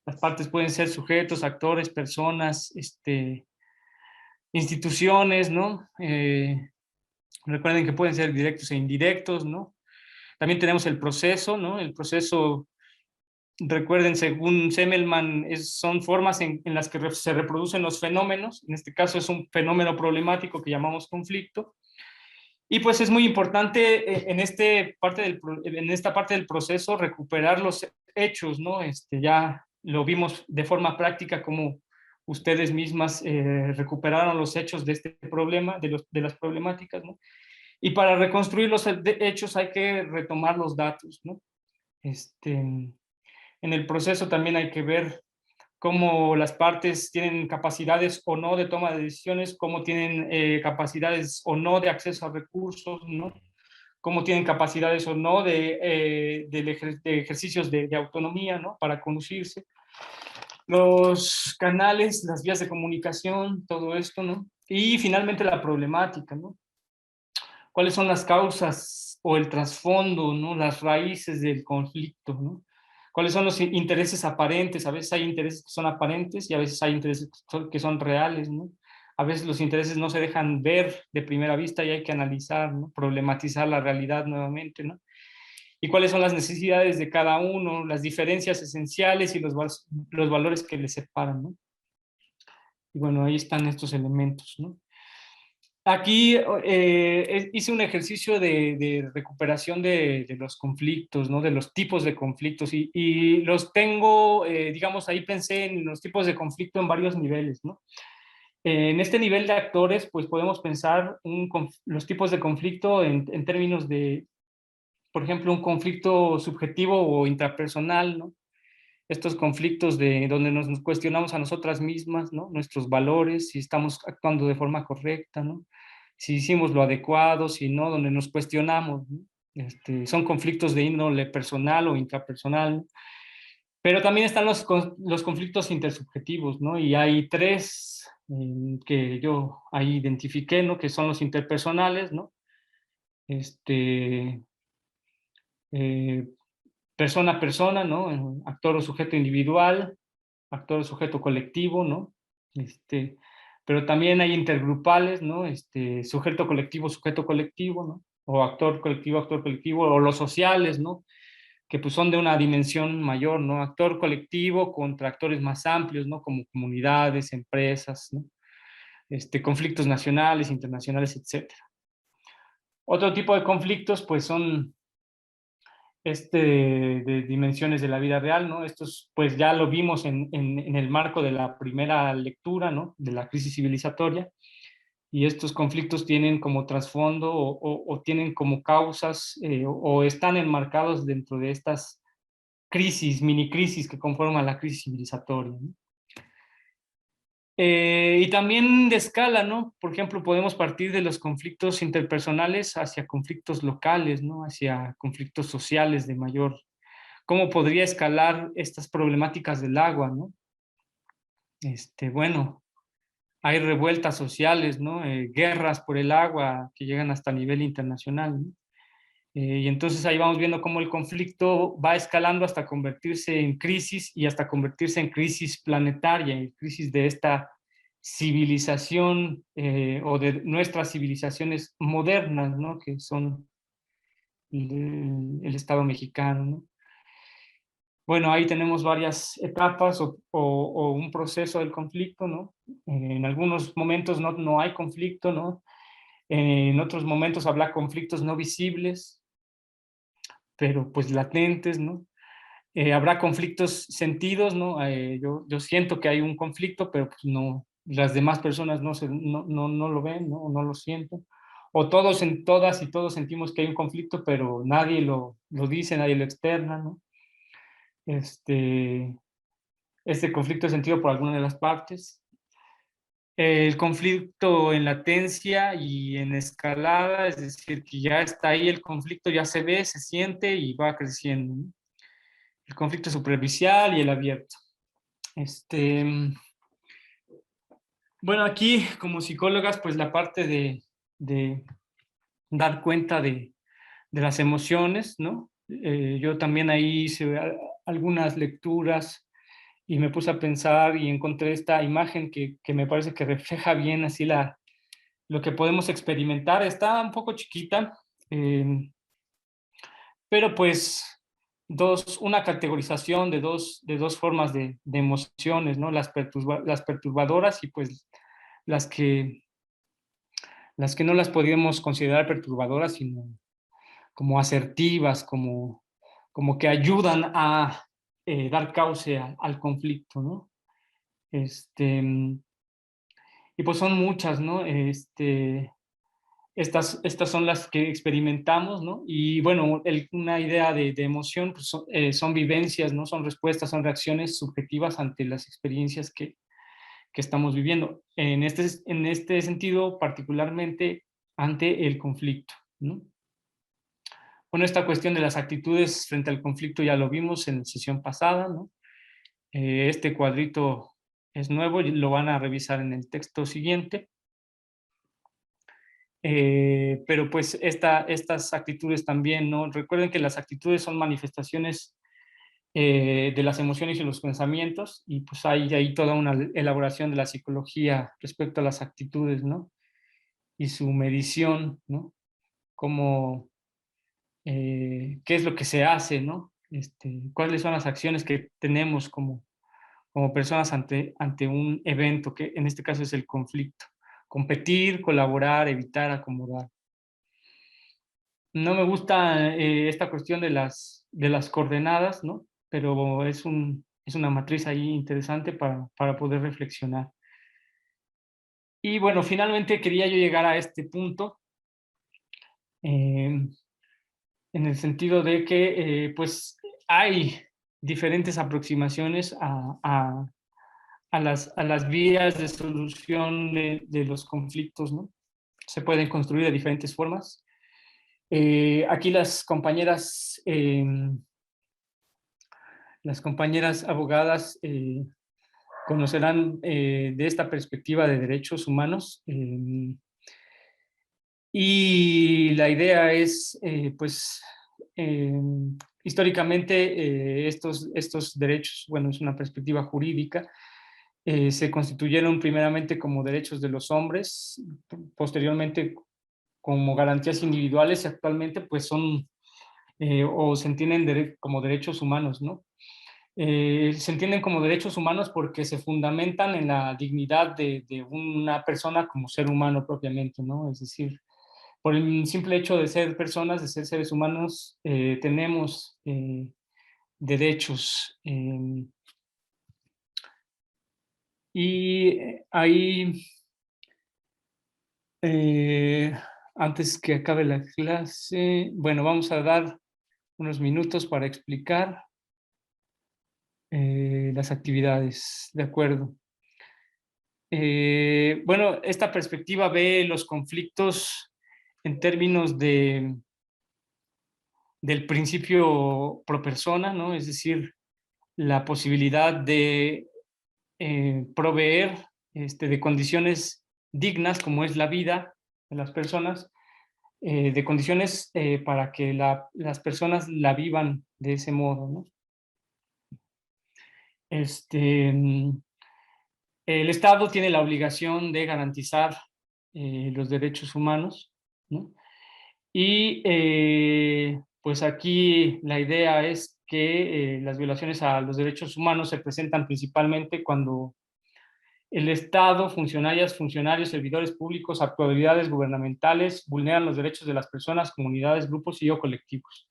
B: Las partes pueden ser sujetos, actores, personas, instituciones, ¿no? Recuerden que pueden ser directos e indirectos, ¿no? También tenemos el proceso, ¿no? El proceso, recuerden, según Semmelman, son formas en las que se reproducen los fenómenos. En este caso es un fenómeno problemático que llamamos conflicto. Y pues es muy importante en esta parte del proceso recuperar los hechos, ¿no? Ya lo vimos de forma práctica como ustedes mismas recuperaron los hechos de este problema, de las problemáticas, ¿no? Y para reconstruir los hechos hay que retomar los datos, ¿no? En el proceso también hay que ver cómo las partes tienen capacidades o no de toma de decisiones, cómo tienen capacidades o no de acceso a recursos, ¿no? Cómo tienen capacidades o no de ejercicios de autonomía, ¿no? Para conducirse. Los canales, las vías de comunicación, todo esto, ¿no? Y finalmente la problemática, ¿no? ¿Cuáles son las causas o el trasfondo, ¿no? Las raíces del conflicto, ¿no? ¿Cuáles son los intereses aparentes? A veces hay intereses que son aparentes y a veces hay intereses que son reales, ¿no? A veces los intereses no se dejan ver de primera vista y hay que analizar, ¿no? Problematizar la realidad nuevamente, ¿no? Y cuáles son las necesidades de cada uno, las diferencias esenciales y los valores que les separan, ¿no? Y bueno, ahí están estos elementos, ¿no? Aquí hice un ejercicio de recuperación de los conflictos, ¿no? De los tipos de conflictos y los tengo, digamos, ahí pensé en los tipos de conflicto en varios niveles, ¿no? En este nivel de actores, pues podemos pensar los tipos de conflicto en términos de, por ejemplo, un conflicto subjetivo o intrapersonal, ¿no? Estos conflictos de donde nos cuestionamos a nosotras mismas, ¿no? Nuestros valores, si estamos actuando de forma correcta, ¿no? Si hicimos lo adecuado, si no, donde nos cuestionamos, ¿no? Son conflictos de índole personal o intrapersonal, ¿no? Pero también están los conflictos intersubjetivos, ¿no? Y hay tres que yo ahí identifiqué, ¿no? Que son los interpersonales, ¿no? Persona a persona, ¿no? Actor o sujeto individual, actor o sujeto colectivo, ¿no? Pero también hay intergrupales, ¿no? Sujeto colectivo, ¿no? O actor colectivo, o los sociales, ¿no? Que pues son de una dimensión mayor, ¿no? Actor colectivo contra actores más amplios, ¿no? Como comunidades, empresas, ¿no? Conflictos nacionales, internacionales, etc. Otro tipo de conflictos, pues son de dimensiones de la vida real, ¿no? Estos, pues ya lo vimos en el marco de la primera lectura, ¿no? De la crisis civilizatoria, y estos conflictos tienen como trasfondo o tienen como causas o están enmarcados dentro de estas crisis, mini crisis que conforman la crisis civilizatoria, ¿no? Y también de escala, ¿no? Por ejemplo, podemos partir de los conflictos interpersonales hacia conflictos locales, ¿no? Hacia conflictos sociales de mayor. ¿Cómo podría escalar estas problemáticas del agua, ¿no? Bueno, hay revueltas sociales, ¿no? Guerras por el agua que llegan hasta nivel internacional, ¿no? Y entonces ahí vamos viendo cómo el conflicto va escalando hasta convertirse en crisis y hasta convertirse en crisis planetaria, en crisis de esta civilización o de nuestras civilizaciones modernas, ¿no? Que son el Estado mexicano, ¿no? Bueno, ahí tenemos varias etapas o un proceso del conflicto, ¿no? En algunos momentos no hay conflicto, ¿no? En otros momentos habrá conflictos no visibles, pero pues latentes, ¿no? Habrá conflictos sentidos, ¿no? Yo siento que hay un conflicto, pero pues no, las demás personas no lo ven, ¿no? No lo sienten. o todos, todas y todos sentimos que hay un conflicto, pero nadie lo dice, nadie lo externa, ¿no? Este conflicto es sentido por alguna de las partes. El conflicto en latencia y en escalada, es decir, que ya está ahí el conflicto, ya se ve, se siente y va creciendo, ¿no? El conflicto superficial y el abierto. Bueno, aquí como psicólogas, pues la parte de dar cuenta de las emociones, ¿no? Yo también ahí hice algunas lecturas y me puse a pensar y encontré esta imagen que me parece que refleja bien así lo que podemos experimentar. Está un poco chiquita, pero pues una categorización de dos formas de emociones, ¿no? Las perturbadoras y pues las que no las podríamos considerar perturbadoras, sino como asertivas, como que ayudan a dar cauce al conflicto, ¿no? Y pues son muchas, ¿no? Estas son las que experimentamos, ¿no? Y bueno, una idea de emoción pues son vivencias, ¿no? Son respuestas, son reacciones subjetivas ante las experiencias que estamos viviendo. En este sentido, particularmente ante el conflicto, ¿no? Bueno, esta cuestión de las actitudes frente al conflicto ya lo vimos en la sesión pasada, ¿no? Este cuadrito es nuevo y lo van a revisar en el texto siguiente. Pero pues estas actitudes también, ¿no? Recuerden que las actitudes son manifestaciones de las emociones y los pensamientos, y pues hay toda una elaboración de la psicología respecto a las actitudes, ¿no? Y su medición, ¿no? Como, qué es lo que se hace, ¿no? Cuáles son las acciones que tenemos como personas ante un evento, que en este caso es el conflicto. Competir, colaborar, evitar, acomodar. No me gusta esta cuestión de las coordenadas, ¿no? Pero es una matriz ahí interesante para poder reflexionar. Y bueno, finalmente quería yo llegar a este punto, en el sentido de que pues hay diferentes aproximaciones a las vías de solución de los conflictos, ¿no? Se pueden construir de diferentes formas. Aquí las compañeras abogadas conocerán de esta perspectiva de derechos humanos, y la idea es, pues, históricamente estos derechos, bueno, es una perspectiva jurídica, se constituyeron primeramente como derechos de los hombres, posteriormente como garantías individuales, y actualmente pues son o se entienden como derechos humanos, ¿no? Se entienden como derechos humanos porque se fundamentan en la dignidad de una persona como ser humano propiamente, ¿no? Es decir, por el simple hecho de ser personas, de ser seres humanos, tenemos derechos. Y ahí, antes que acabe la clase, bueno, vamos a dar unos minutos para explicar las actividades, ¿de acuerdo? Bueno, esta perspectiva ve los conflictos en términos del principio pro persona, ¿no? Es decir, la posibilidad de proveer de condiciones dignas, como es la vida de las personas, de condiciones para que las personas la vivan de ese modo, ¿no? El Estado tiene la obligación de garantizar los derechos humanos, ¿no? Y pues aquí la idea es que las violaciones a los derechos humanos se presentan principalmente cuando el Estado, funcionarios, servidores públicos, autoridades gubernamentales vulneran los derechos de las personas, comunidades, grupos y o colectivos.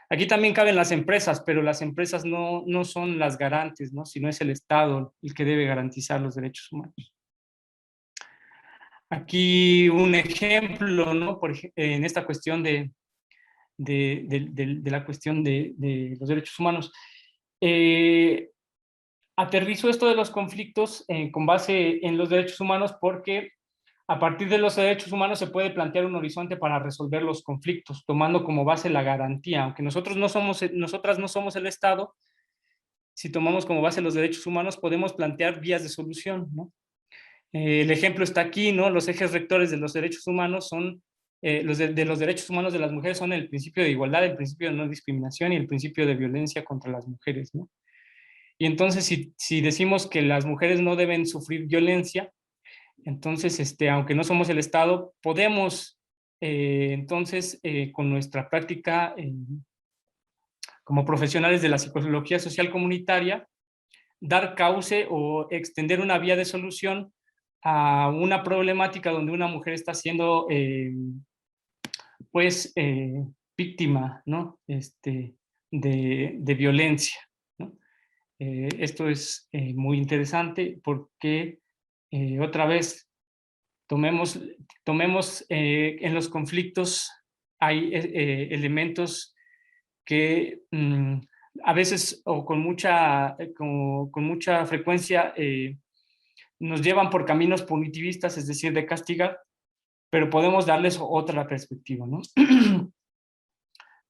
B: Aquí también caben las empresas, pero las empresas no son las garantes, ¿no? Sino es el Estado el que debe garantizar los derechos humanos. Aquí un ejemplo, ¿no? En esta cuestión de la cuestión de los derechos humanos. Aterrizo esto de los conflictos con base en los derechos humanos porque a partir de los derechos humanos se puede plantear un horizonte para resolver los conflictos, tomando como base la garantía. Aunque nosotras no somos el Estado, si tomamos como base los derechos humanos, podemos plantear vías de solución, ¿no? El ejemplo está aquí, ¿no? Los ejes rectores de los derechos humanos son, de los derechos humanos de las mujeres son el principio de igualdad, el principio de no discriminación y el principio de violencia contra las mujeres, ¿no? Y entonces, si decimos que las mujeres no deben sufrir violencia, entonces, aunque no somos el Estado, podemos, entonces, con nuestra práctica como profesionales de la psicología social comunitaria, dar cauce o extender una vía de solución a una problemática donde una mujer está siendo, pues, víctima, ¿no? De violencia, ¿no? Esto es muy interesante porque, otra vez, tomemos en los conflictos hay elementos que a veces o con mucha frecuencia nos llevan por caminos punitivistas, es decir, de castigar, pero podemos darles otra perspectiva, ¿no?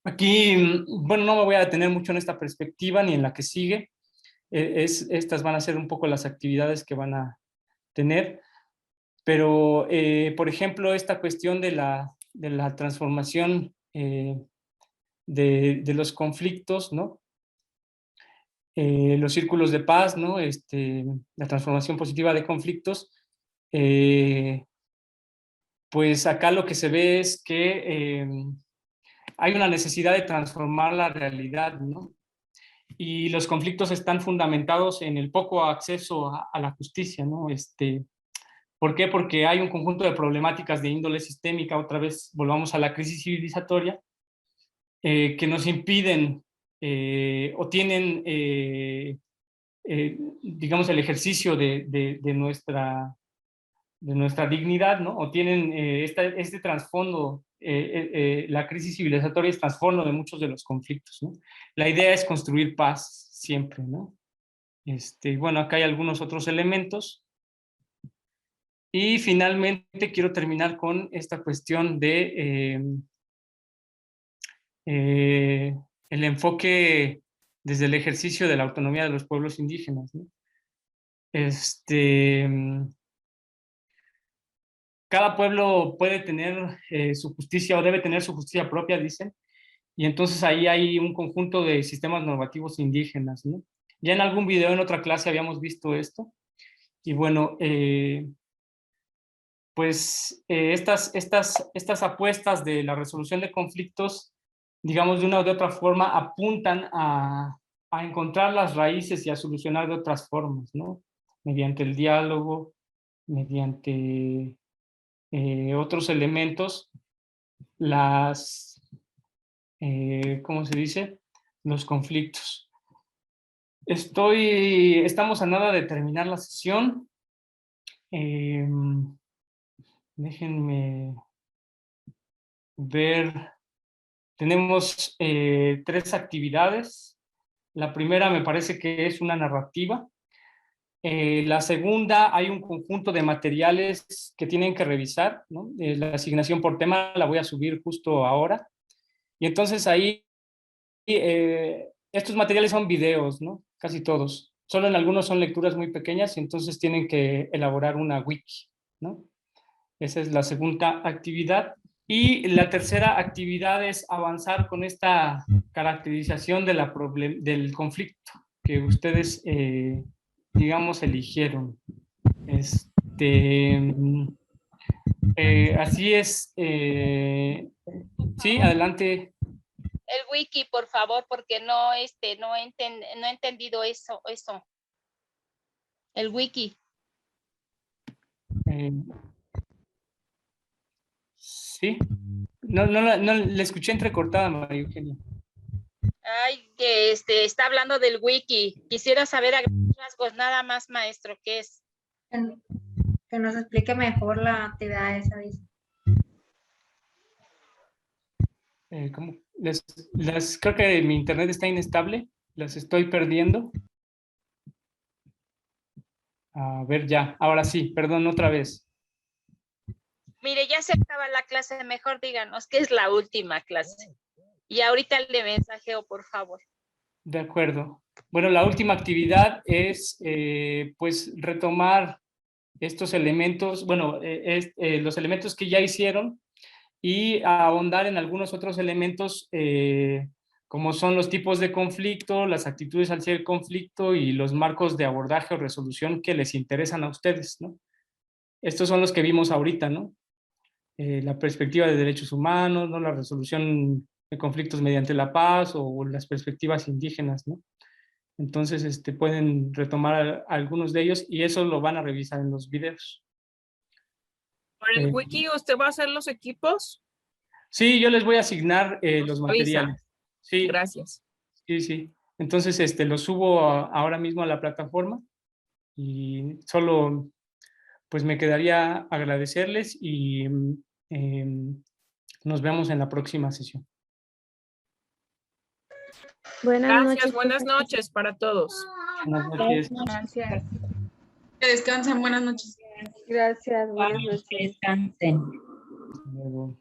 B: Aquí, bueno, no me voy a detener mucho en esta perspectiva ni en la que sigue. Estas van a ser un poco las actividades que van a tener, pero, por ejemplo, esta cuestión de la transformación de los conflictos, ¿no? Los círculos de paz, ¿no? La transformación positiva de conflictos, pues acá lo que se ve es que hay una necesidad de transformar la realidad, ¿no? Y los conflictos están fundamentados en el poco acceso a la justicia, ¿no? ¿Por qué? Porque hay un conjunto de problemáticas de índole sistémica, otra vez volvamos a la crisis civilizatoria, que nos impiden o tienen, digamos, el ejercicio de nuestra dignidad, ¿no? O tienen este trasfondo, la crisis civilizatoria es trasfondo de muchos de los conflictos, ¿no? La idea es construir paz siempre, ¿no? Bueno, acá hay algunos otros elementos. Y finalmente quiero terminar con esta cuestión de el enfoque desde el ejercicio de la autonomía de los pueblos indígenas, ¿no? Cada pueblo puede tener su justicia o debe tener su justicia propia, dicen, y entonces ahí hay un conjunto de sistemas normativos indígenas, ¿no? Ya en algún video en otra clase habíamos visto esto, y bueno, pues estas apuestas de la resolución de conflictos, digamos, de una u de otra forma, apuntan a encontrar las raíces y a solucionar de otras formas, ¿no? Mediante el diálogo, mediante otros elementos, ¿cómo se dice? Los conflictos. Estamos a nada de terminar la sesión. Déjenme ver. Tenemos 3 actividades. La primera me parece que es una narrativa. La segunda, hay un conjunto de materiales que tienen que revisar, ¿no? La asignación por tema la voy a subir justo ahora. Y entonces ahí, estos materiales son videos, ¿no? Casi todos. Solo en algunos son lecturas muy pequeñas y entonces tienen que elaborar una wiki, ¿no? Esa es la segunda actividad. Y la tercera actividad es avanzar con esta caracterización del conflicto que ustedes, digamos, eligieron. Así es. Sí, adelante.
E: El wiki, por favor, porque no he entendido eso. El wiki.
B: Sí. No le escuché entrecortada, María Eugenia.
E: Ay, que está hablando del wiki. Quisiera saber a grandes rasgos nada más, maestro, qué es.
D: Que Que nos explique mejor la actividad esa. Dice.
B: ¿Cómo? Creo que mi internet está inestable, las estoy perdiendo. A ver, ya, ahora sí, perdón, otra vez.
E: Mire, ya se acaba la clase, mejor díganos que es la última clase. Y ahorita le mensajeo, por favor.
B: De acuerdo. Bueno, la última actividad es pues retomar estos elementos, bueno, los elementos que ya hicieron y ahondar en algunos otros elementos como son los tipos de conflicto, las actitudes al ser conflicto y los marcos de abordaje o resolución que les interesan a ustedes, ¿no? Estos son los que vimos ahorita, ¿no? La perspectiva de derechos humanos, ¿no? La resolución de conflictos mediante la paz o las perspectivas indígenas, ¿no? Entonces, pueden retomar algunos de ellos y eso lo van a revisar en los videos.
I: ¿Por el wiki usted va a hacer los equipos?
B: Sí, yo les voy a asignar los materiales. Sí.
I: Gracias.
B: Sí, sí. Entonces, los subo ahora mismo a la plataforma y solo, pues me quedaría agradecerles y nos vemos en la próxima sesión.
I: Gracias, buenas noches para todos.
B: Buenas noches.
L: Gracias.
C: Que descansen, buenas noches.
G: Gracias, buenas noches.
A: Descansen.
B: Hasta luego.